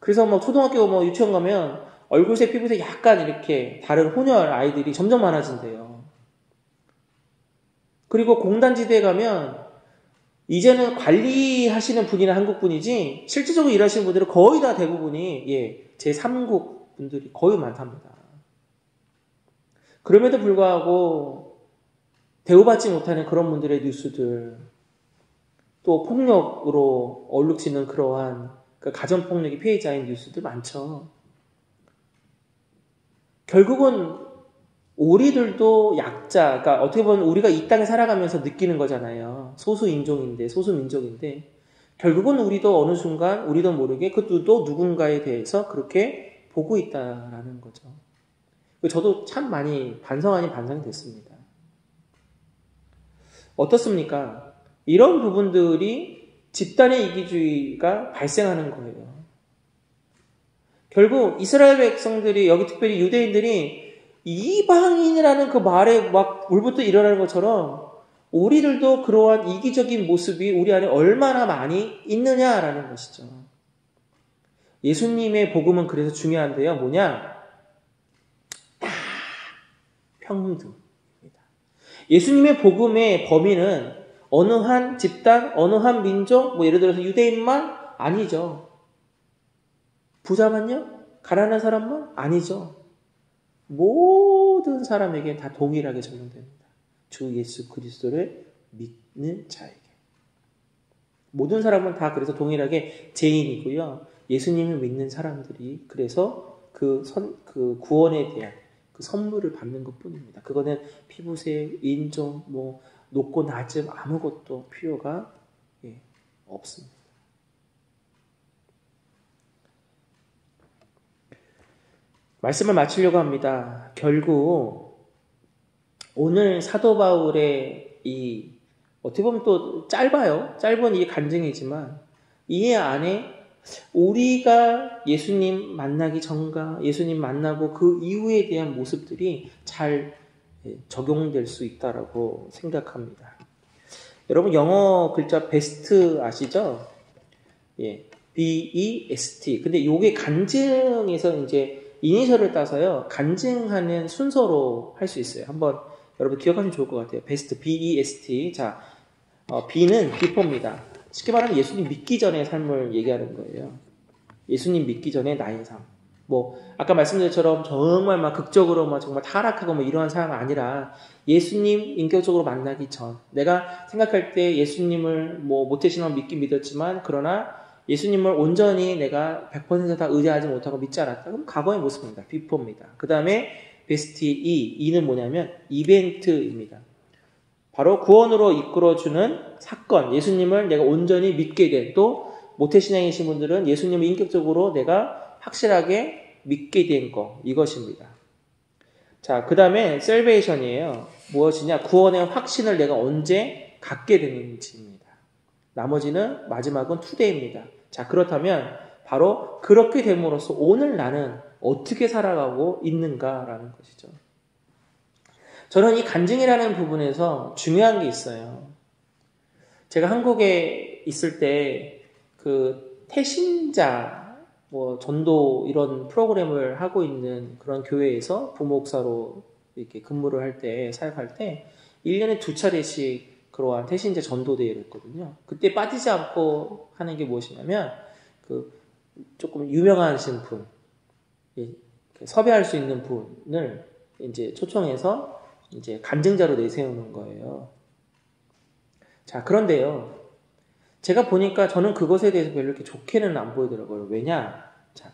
그래서 뭐 초등학교 뭐 유치원 가면 얼굴색, 피부색 약간 이렇게 다른 혼혈 아이들이 점점 많아진대요. 그리고 공단지대에 가면 이제는 관리하시는 분이나 한국 분이지 실질적으로 일하시는 분들은 거의 다 대부분이 제3국 분들이 거의 많답니다. 그럼에도 불구하고 대우받지 못하는 그런 분들의 뉴스들, 또 폭력으로 얼룩지는 그러한 가정폭력의 피해자인 뉴스들 많죠. 결국은 우리들도 약자, 그러니까 어떻게 보면 우리가 이 땅에 살아가면서 느끼는 거잖아요. 소수민족인데 결국은 우리도 어느 순간 우리도 모르게 그것도 누군가에 대해서 그렇게 보고 있다라는 거죠. 저도 참 많이 반성 아닌 반성이 됐습니다. 어떻습니까? 이런 부분들이 집단의 이기주의가 발생하는 거예요. 결국 이스라엘 백성들이, 여기 특별히 유대인들이 이방인이라는 그 말에 막 울부터 일어나는 것처럼 우리들도 그러한 이기적인 모습이 우리 안에 얼마나 많이 있느냐라는 것이죠. 예수님의 복음은 그래서 중요한데요. 뭐냐? 다 평등입니다. 예수님의 복음의 범위는 어느 한 집단, 어느 한 민족, 예를 들어서 유대인만 아니죠. 부자만요? 가난한 사람만? 아니죠. 모든 사람에게 다 동일하게 적용됩니다. 주 예수 그리스도를 믿는 자에게. 모든 사람은 다 그래서 동일하게 죄인이고요. 예수님을 믿는 사람들이 그래서 그 구원에 대한 그 선물을 받는 것 뿐입니다. 그거는 피부색, 인종, 높고 낮음 아무것도 필요가 없습니다. 말씀을 마치려고 합니다. 결국 오늘 사도 바울의 어떻게 보면 또 짧은 이 간증이지만 이 안에 우리가 예수님 만나기 전과 예수님 만나고 그 이후에 대한 모습들이 잘 적용될 수 있다라고 생각합니다. 여러분 영어 글자 베스트 아시죠? B-E-S-T. 근데 요게 간증에서 이제 이니셜을 따서요. 간증하는 순서로 할 수 있어요. 한번 여러분 기억하시면 좋을 것 같아요. 베스트 B-E-S-T. 자, B는 비포입니다. 쉽게 말하면 예수님 믿기 전의 삶을 얘기하는 거예요. 예수님 믿기 전의 나의 삶. 아까 말씀드린 것처럼 정말 막 극적으로 정말 타락하고 이러한 삶이 아니라 예수님 인격적으로 만나기 전. 내가 생각할 때 예수님을 모태신앙 믿긴 믿었지만 그러나 예수님을 온전히 내가 100% 다 의지하지 못하고 믿지 않았다. 그럼 과거의 모습입니다. 비포입니다. 그 다음에 베스트 E는 뭐냐면 이벤트입니다. 바로 구원으로 이끌어주는 사건, 예수님을 내가 온전히 믿게 된, 또 모태신앙이신 분들은 예수님을 인격적으로 내가 확실하게 믿게 된 거, 이것입니다. 자, 그 다음에 셀베이션이에요. 무엇이냐? 구원의 확신을 내가 언제 갖게 되는지입니다. 나머지는 마지막은 투데이입니다. 자, 그렇다면 바로 그렇게 됨으로써 오늘 나는 어떻게 살아가고 있는가라는 것이죠. 저는 이 간증이라는 부분에서 중요한 게 있어요. 제가 한국에 있을 때 태신자, 전도 이런 프로그램을 하고 있는 그런 교회에서 부목사로 이렇게 근무를 할 때, 사역할 때 1년에 2차례씩 그러한 태신자 전도대회를 했거든요. 그때 빠지지 않고 하는 게 무엇이냐면 조금 유명하신 분, 섭외할 수 있는 분을 이제 초청해서 이제 간증자로 내세우는 거예요. 자, 그런데요. 제가 보니까 저는 그것에 대해서 별로 이렇게 좋게는 안 보이더라고요. 왜냐? 자,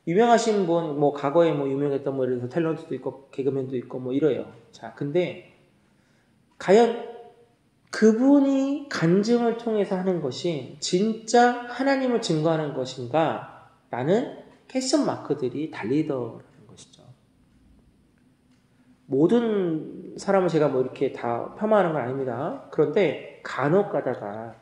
유명하신 분, 과거에 유명했던 예를 들어서 탤런트도 있고, 개그맨도 있고, 이래요. 자, 근데, 과연 그분이 간증을 통해서 하는 것이 진짜 하나님을 증거하는 것인가? 라는 퀘스천 마크들이 달리더라는 것이죠. 모든 사람을 제가 이렇게 다 폄하하는 건 아닙니다. 그런데 간혹 가다가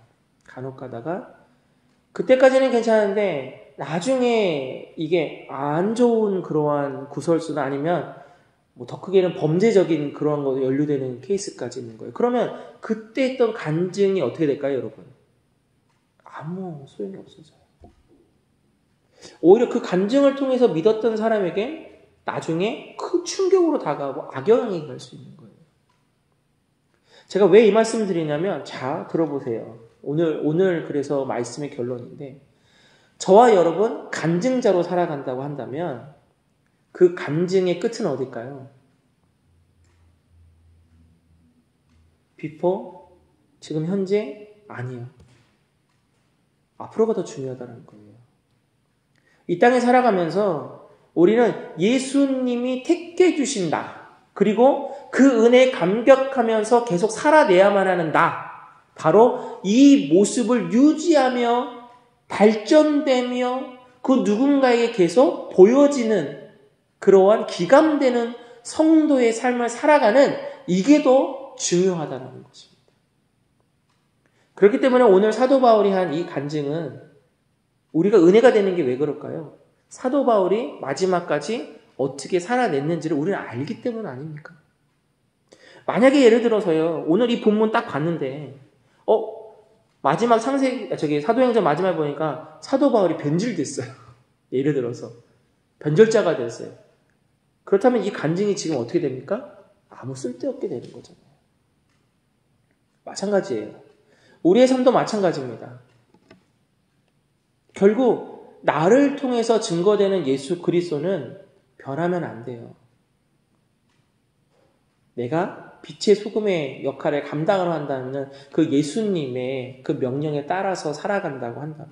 그때까지는 괜찮은데 나중에 이게 안 좋은 그러한 구설수나 아니면 더 크게는 범죄적인 그런 거 연루되는 케이스까지 있는 거예요. 그러면 그때 했던 간증이 어떻게 될까요, 여러분? 아무 소용이 없어져요. 오히려 그 간증을 통해서 믿었던 사람에게 나중에 큰 충격으로 다가오고 악영향이 갈 수 있는 거예요. 제가 왜 이 말씀을 드리냐면, 자, 들어보세요. 오늘 그래서 말씀의 결론인데, 저와 여러분 간증자로 살아간다고 한다면 그 간증의 끝은 어딜까요? 비포? 지금 현재? 아니요. 앞으로가 더 중요하다는 거예요. 이 땅에 살아가면서 우리는 예수님이 택해 주신 나, 그리고 그 은혜에 감격하면서 계속 살아내야만 하는 나, 바로 이 모습을 유지하며 발전되며 그 누군가에게 계속 보여지는 그러한 기감되는 성도의 삶을 살아가는 이게 더 중요하다는 것입니다. 그렇기 때문에 오늘 사도 바울이 한 이 간증은 우리가 은혜가 되는 게 왜 그럴까요? 사도 바울이 마지막까지 어떻게 살아냈는지를 우리는 알기 때문 아닙니까? 만약에 예를 들어서요, 오늘 이 본문 딱 봤는데, 마지막 사도행전 마지막에 보니까 사도 바울이 변질됐어요. 예를 들어서. 변절자가 됐어요. 그렇다면 이 간증이 지금 어떻게 됩니까? 아무 쓸데없게 되는 거잖아요. 마찬가지예요. 우리의 삶도 마찬가지입니다. 결국 나를 통해서 증거되는 예수 그리스도는 변하면 안 돼요. 내가 빛의 소금의 역할을 감당을 한다면 그 예수님의 그 명령에 따라서 살아간다고 한다면,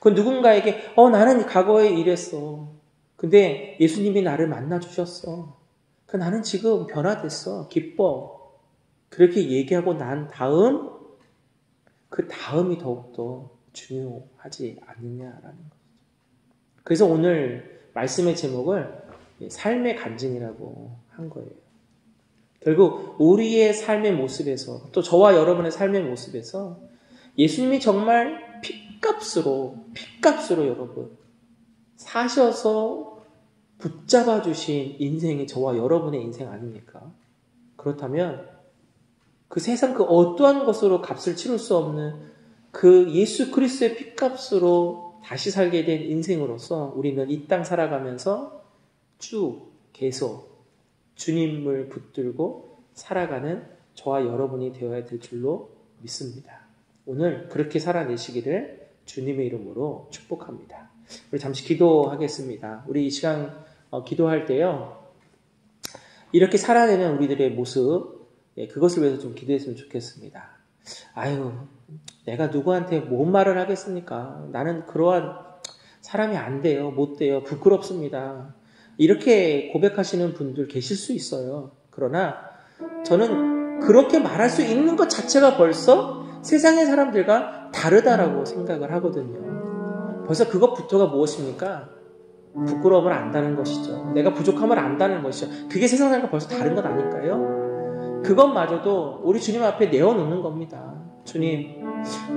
그 누군가에게 나는 과거에 이랬어. 근데 예수님이 나를 만나주셨어. 그 나는 지금 변화됐어. 기뻐. 그렇게 얘기하고 난 다음, 그 다음이 더욱더 중요하지 않느냐라는 거죠. 그래서 오늘 말씀의 제목을 삶의 간증이라고 한 거예요. 결국 우리의 삶의 모습에서, 또 저와 여러분의 삶의 모습에서 예수님이 정말 핏값으로 여러분 사셔서 붙잡아 주신 인생이 저와 여러분의 인생 아닙니까? 그렇다면 그 세상 그 어떠한 것으로 값을 치를 수 없는 그 예수 그리스도의 핏값으로 다시 살게 된 인생으로서 우리는 이 땅 살아가면서 쭉 계속 주님을 붙들고 살아가는 저와 여러분이 되어야 될 줄로 믿습니다. 오늘 그렇게 살아내시기를 주님의 이름으로 축복합니다. 우리 잠시 기도하겠습니다. 우리 이 시간 기도할 때요, 이렇게 살아내는 우리들의 모습, 그것을 위해서 좀 기도했으면 좋겠습니다. 아유, 내가 누구한테 뭔 말을 하겠습니까? 나는 그러한 사람이 안 돼요. 못 돼요. 부끄럽습니다. 이렇게 고백하시는 분들 계실 수 있어요. 그러나 저는 그렇게 말할 수 있는 것 자체가 벌써 세상의 사람들과 다르다라고 생각을 하거든요. 벌써 그것부터가 무엇입니까? 부끄러움을 안다는 것이죠. 내가 부족함을 안다는 것이죠. 그게 세상 사람과 벌써 다른 것 아닐까요? 그것마저도 우리 주님 앞에 내어놓는 겁니다. 주님,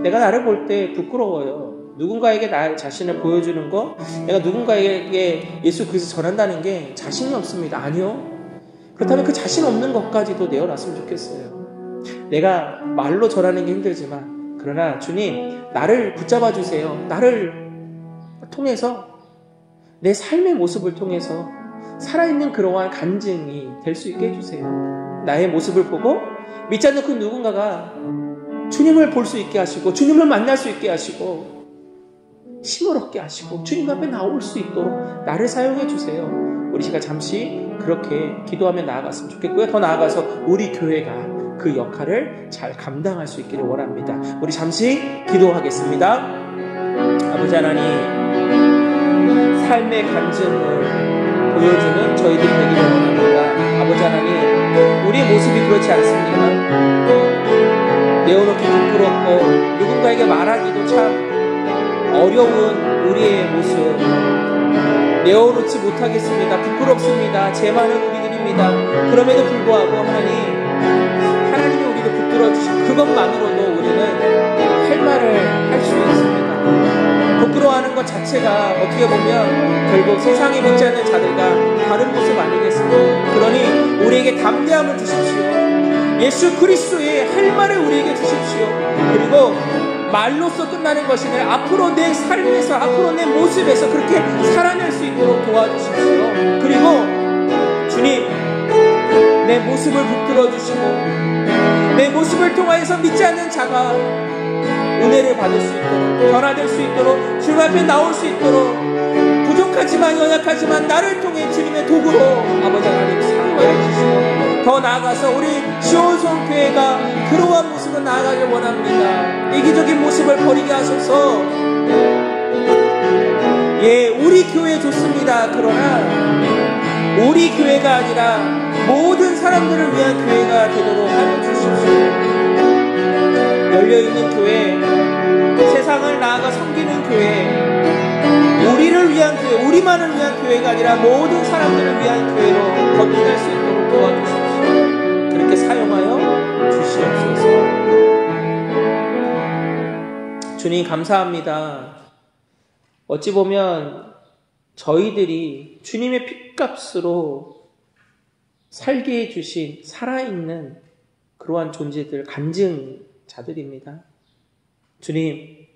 내가 나를 볼 때 부끄러워요. 누군가에게 나 자신을 보여주는 거, 내가 누군가에게 예수 그리스도 전한다는 게 자신이 없습니다. 아니요. 그렇다면 그 자신 없는 것까지도 내어놨으면 좋겠어요. 내가 말로 전하는 게 힘들지만, 그러나 주님, 나를 붙잡아 주세요. 나를 통해서, 내 삶의 모습을 통해서 살아있는 그러한 간증이 될 수 있게 해주세요. 나의 모습을 보고 믿지 않는 그 누군가가 주님을 볼 수 있게 하시고, 주님을 만날 수 있게 하시고, 힘을 얻게 하시고 주님 앞에 나올 수 있도록 나를 사용해 주세요. 우리 시간 잠시 그렇게 기도하며 나아갔으면 좋겠고요. 더 나아가서 우리 교회가 그 역할을 잘 감당할 수 있기를 원합니다. 우리 잠시 기도하겠습니다. 아버지 하나님, 삶의 간증을 보여주는 저희들이 되기를 원합니다. 아버지 하나님, 우리의 모습이 그렇지 않습니까? 내어놓기 부끄럽고 누군가에게 말하기도 참 어려운 우리의 모습, 내어놓지 못하겠습니다. 부끄럽습니다. 제 많은 우리들입니다. 그럼에도 불구하고 하나님이 우리를 붙들어주신 그것만으로도 우리는 할 말을 할 수 있습니다. 부끄러워하는 것 자체가 어떻게 보면 결국 세상에 믿지 않는 자들과 다른 모습 아니겠습니까? 그러니 우리에게 담대함을 주십시오. 예수 그리스도의 할 말을 우리에게 주십시오. 그리고 말로써 끝나는 것이 아니라 앞으로 내 삶에서, 앞으로 내 모습에서 그렇게 살아낼 수 있도록 도와주십시오. 그리고 주님, 내 모습을 붙들어 주시고 내 모습을 통하여서 믿지 않는 자가 은혜를 받을 수 있도록, 변화될 수 있도록, 주님 앞에 나올 수 있도록, 부족하지만 연약하지만 나를 통해 주님의 도구로 아버지 하나님 사용하여 주시고, 더 나아가서 우리 시온성 교회가 그러한 모습으로 나아가길 원합니다. 이기적인 모습을 버리게 하소서. 예, 우리 교회 좋습니다. 그러나 우리 교회가 아니라 모든 사람들을 위한 교회가 되도록 하여 주십시오. 열려있는 교회, 세상을 나아가 섬기는 교회, 우리를 위한 교회, 우리만을 위한 교회가 아니라 모든 사람들을 위한 교회로 거듭날 수 있도록 도와주십시오. 그렇게 사용하여 주시옵소서. 주님 감사합니다. 어찌 보면 저희들이 주님의 핏값으로 살게 해주신 살아있는 그러한 존재들, 간증자들입니다. 주님,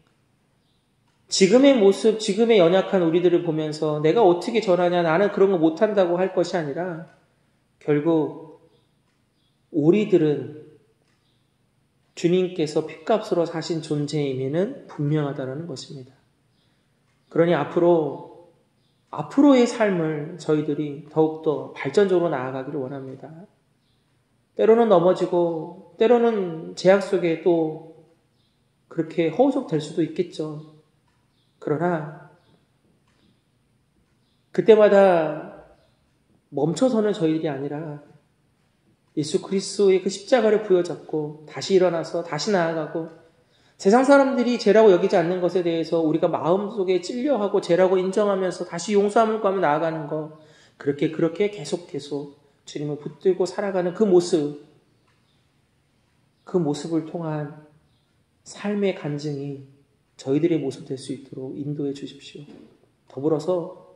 지금의 모습, 지금의 연약한 우리들을 보면서 내가 어떻게 전하냐, 나는 그런 거 못한다고 할 것이 아니라 결국 우리들은 주님께서 핏값으로 사신 존재임에는 분명하다는 것입니다. 그러니 앞으로의 삶을 저희들이 더욱더 발전적으로 나아가기를 원합니다. 때로는 넘어지고 때로는 제약 속에 또 그렇게 허우적될 수도 있겠죠. 그러나 그때마다 멈춰서는 저희들이 아니라 예수 그리스도의 그 십자가를 부여잡고 다시 일어나서 다시 나아가고, 세상 사람들이 죄라고 여기지 않는 것에 대해서 우리가 마음속에 찔려하고 죄라고 인정하면서 다시 용서함을 구하며 나아가는 것, 그렇게 계속 주님을 붙들고 살아가는 그 모습을 통한 삶의 간증이 저희들의 모습 될 수 있도록 인도해 주십시오. 더불어서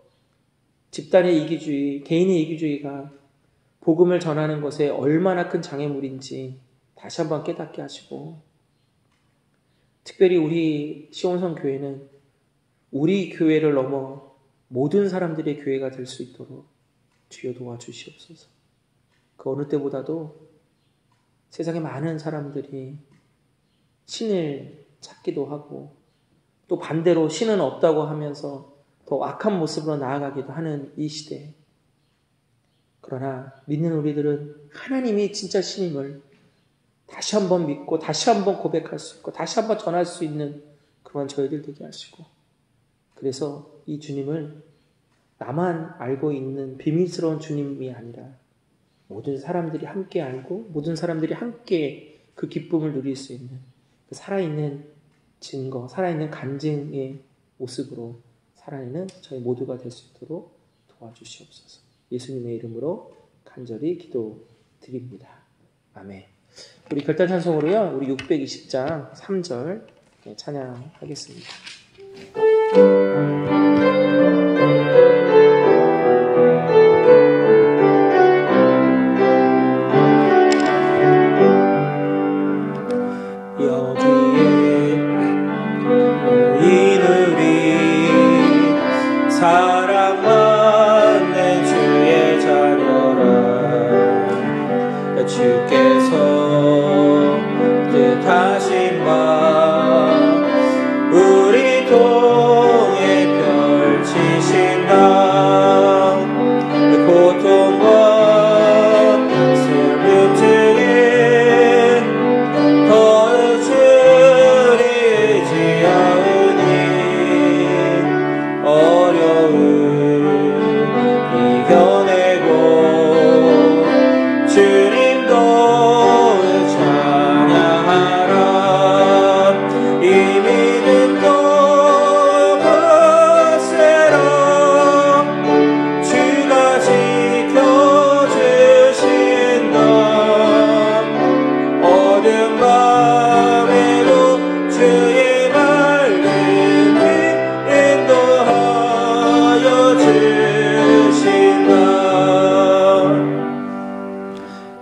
집단의 이기주의, 개인의 이기주의가 복음을 전하는 것에 얼마나 큰 장애물인지 다시 한번 깨닫게 하시고, 특별히 우리 시온성 교회는 우리 교회를 넘어 모든 사람들의 교회가 될 수 있도록 주여 도와주시옵소서. 그 어느 때보다도 세상에 많은 사람들이 신을 찾기도 하고, 또 반대로 신은 없다고 하면서 더 악한 모습으로 나아가기도 하는 이 시대에, 그러나 믿는 우리들은 하나님이 진짜 신임을 다시 한번 믿고 다시 한번 고백할 수 있고 다시 한번 전할 수 있는 그런 저희들 되게 하시고, 그래서 이 주님을 나만 알고 있는 비밀스러운 주님이 아니라 모든 사람들이 함께 알고 모든 사람들이 함께 그 기쁨을 누릴 수 있는 그 살아있는 증거, 살아있는 간증의 모습으로 살아내는 저희 모두가 될 수 있도록 도와주시옵소서. 예수님의 이름으로 간절히 기도드립니다. 아멘. 우리 결단 찬송으로요, 우리 620장 3절 찬양하겠습니다.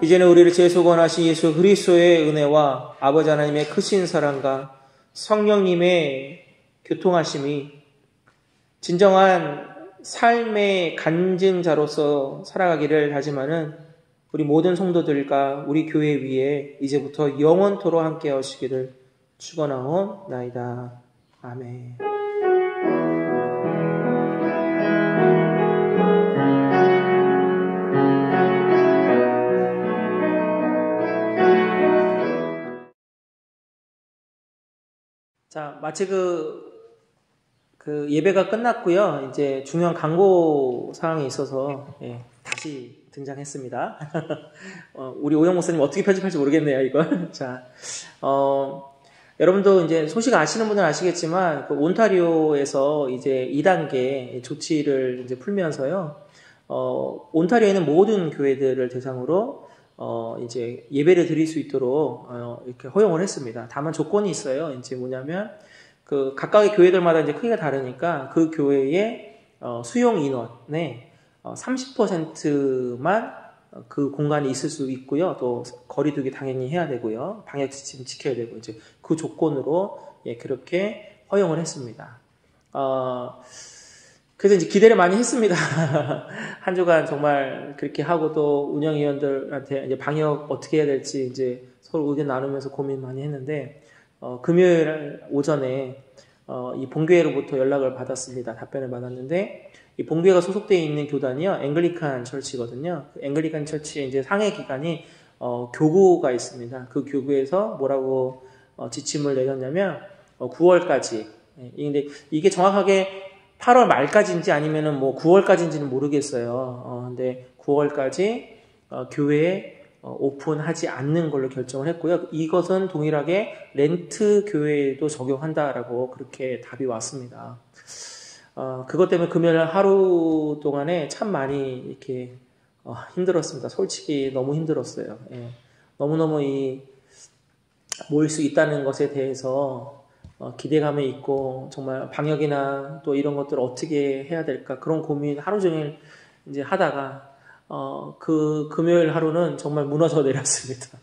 이제는 우리를 재소건하신 예수 그리스도의 은혜와 아버지 하나님의 크신 사랑과 성령님의 교통하심이 진정한 삶의 간증자로서 살아가기를 다짐하는 우리 모든 성도들과 우리 교회 위에 이제부터 영원토록 함께 하시기를 축원하옵나이다. 아멘. 자, 마치 그 예배가 끝났고요. 이제 중요한 광고 사항이 있어서 다시 등장했습니다. 우리 오영 목사님 어떻게 편집할지 모르겠네요, 이걸. 자, 여러분도 이제 소식 아시는 분들은 아시겠지만 그 온타리오에서 이제 2단계 조치를 이제 풀면서요. 온타리오에는 모든 교회들을 대상으로 이제 예배를 드릴 수 있도록 이렇게 허용을 했습니다. 다만 조건이 있어요. 이제 뭐냐면 그 각각의 교회들마다 이제 크기가 다르니까 그 교회의 수용 인원의 30%만 그 공간에 있을 수 있고요. 또 거리두기 당연히 해야 되고요. 방역 지침 지켜야 되고 이제 그 조건으로 그렇게 허용을 했습니다. 그래서 이제 기대를 많이 했습니다. 한 주간 정말 그렇게 하고 또 운영위원들한테 이제 방역 어떻게 해야 될지 이제 서로 의견 나누면서 고민 많이 했는데, 금요일 오전에, 이 본교회로부터 연락을 받았습니다. 답변을 받았는데, 이 본교회가 소속되어 있는 교단이요, 앵글리칸 철치거든요. 그 앵글리칸 철치의 이제 상해 기관이, 교구가 있습니다. 그 교구에서 뭐라고, 지침을 내렸냐면, 9월까지. 근데 이게 정확하게 8월 말까지인지 아니면은 뭐 9월까지인지는 모르겠어요. 근데 9월까지 교회에 오픈하지 않는 걸로 결정을 했고요. 이것은 동일하게 렌트 교회에도 적용한다라고 그렇게 답이 왔습니다. 그것 때문에 금요일 하루 동안에 참 많이 이렇게 힘들었습니다. 솔직히 너무 힘들었어요. 너무너무 모일 수 있다는 것에 대해서 기대감이 있고 정말 방역이나 또 이런 것들을 어떻게 해야 될까 그런 고민 하루 종일 이제 하다가 그 금요일 하루는 정말 무너져 내렸습니다.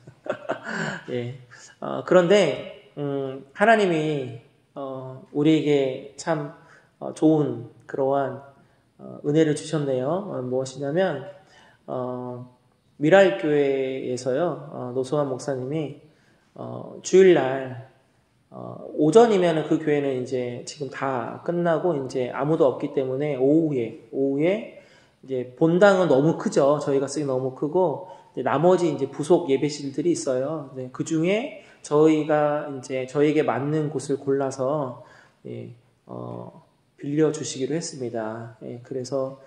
그런데 하나님이 우리에게 참 좋은 그러한 은혜를 주셨네요. 무엇이냐면 미랄교회에서요, 노소환 목사님이 주일날 오전이면 그 교회는 이제 지금 다 끝나고 이제 아무도 없기 때문에 오후에 이제 본당은 너무 크죠. 저희가 쓰기 너무 크고 나머지 이제 부속 예배실들이 있어요. 그 중에 저희가 이제 저에게 맞는 곳을 골라서 빌려 주시기로 했습니다. 그래서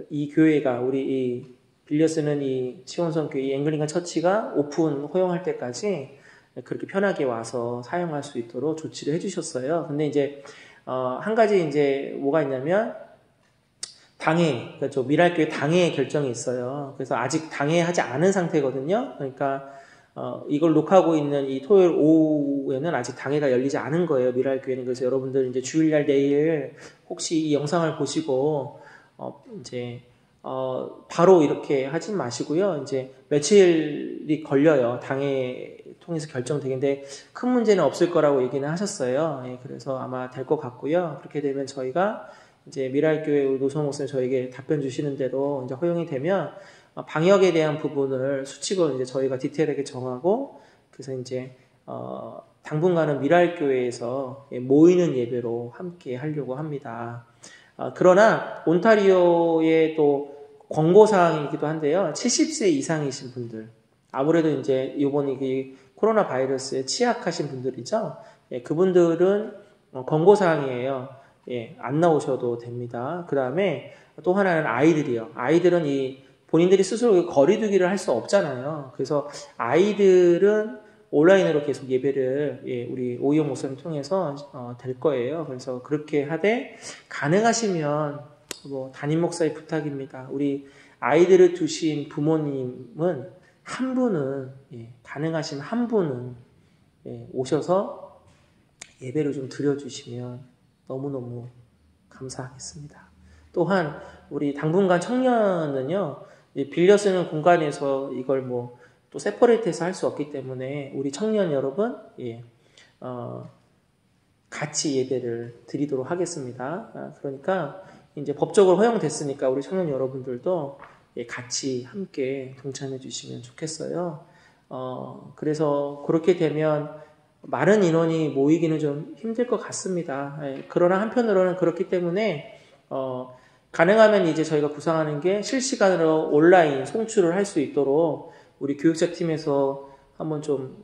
이 교회가 우리 이 빌려 쓰는 이 치원성 교회 앵글리칸 처치가 오픈 허용할 때까지 그렇게 편하게 와서 사용할 수 있도록 조치를 해주셨어요. 근데 이제 한 가지 이제 뭐가 있냐면 당회, 그렇죠. 미랄교회 당회 결정이 있어요. 그래서 아직 당회하지 않은 상태거든요. 그러니까 이걸 녹화하고 있는 이 토요일 오후에는 아직 당회가 열리지 않은 거예요. 미랄교회는. 그래서 여러분들 이제 주일날 내일 혹시 이 영상을 보시고 이제 바로 이렇게 하지 마시고요. 이제 며칠이 걸려요. 당회 통해서 결정되겠는데 큰 문제는 없을 거라고 얘기는 하셨어요. 그래서 아마 될 것 같고요. 그렇게 되면 저희가 이제 미랄교회 노성 목사님 저에게 답변 주시는 대로 이제 허용이 되면 방역에 대한 부분을 수칙을 이제 저희가 디테일하게 정하고 그래서 이제 당분간은 미랄교회에서 모이는 예배로 함께 하려고 합니다. 그러나 온타리오의 또 권고사항이기도 한데요. 70세 이상이신 분들, 아무래도 이제 이번에 코로나 바이러스에 취약하신 분들이죠. 그분들은 권고사항이에요. 안 나오셔도 됩니다. 그 다음에 또 하나는 아이들이요. 아이들은 본인들이 스스로 거리두기를 할 수 없잖아요. 그래서 아이들은 온라인으로 계속 예배를 우리 오이영 목사님 통해서 될 거예요. 그래서 그렇게 하되 가능하시면 담임 목사의 부탁입니다. 우리 아이들을 두신 부모님은 한 분은 가능하시면 한 분은 오셔서 예배를 좀 드려주시면 너무너무 감사하겠습니다. 또한 우리 당분간 청년은요 빌려 쓰는 공간에서 이걸 또 세퍼레이트해서 할 수 없기 때문에 우리 청년 여러분 같이 예배를 드리도록 하겠습니다. 그러니까 이제 법적으로 허용됐으니까 우리 청년 여러분들도 같이 함께 동참해 주시면 좋겠어요. 그래서 그렇게 되면 많은 인원이 모이기는 좀 힘들 것 같습니다. 그러나 한편으로는 그렇기 때문에 가능하면 이제 저희가 구상하는 게 실시간으로 온라인 송출을 할 수 있도록 우리 교육자 팀에서 한번 좀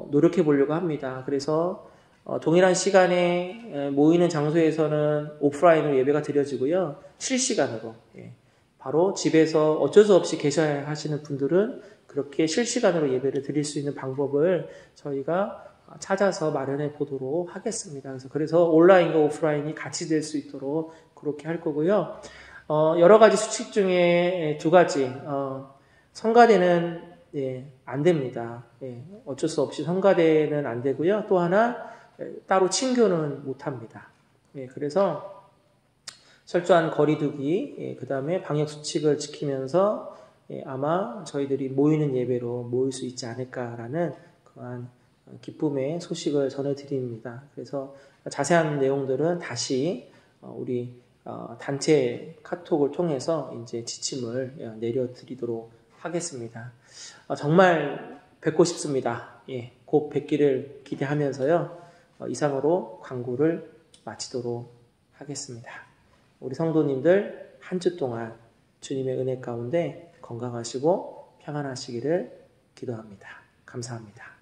노력해 보려고 합니다. 그래서 동일한 시간에 모이는 장소에서는 오프라인으로 예배가 드려지고요. 실시간으로 바로 집에서 어쩔 수 없이 계셔야 하시는 분들은 그렇게 실시간으로 예배를 드릴 수 있는 방법을 저희가 찾아서 마련해 보도록 하겠습니다. 그래서 온라인과 오프라인이 같이 될 수 있도록 그렇게 할 거고요. 여러 가지 수칙 중에 두 가지. 성가대는 안 됩니다. 어쩔 수 없이 성가대는 안 되고요. 또 하나 따로 친교는 못 합니다. 그래서 철저한 거리두기, 그 다음에 방역 수칙을 지키면서 아마 저희들이 모이는 예배로 모일 수 있지 않을까라는 그러한 기쁨의 소식을 전해드립니다. 그래서 자세한 내용들은 다시 우리 단체 카톡을 통해서 이제 지침을 내려드리도록 하겠습니다. 정말 뵙고 싶습니다. 곧 뵙기를 기대하면서요. 이상으로 광고를 마치도록 하겠습니다. 우리 성도님들 한 주 동안 주님의 은혜 가운데 건강하시고 평안하시기를 기도합니다. 감사합니다.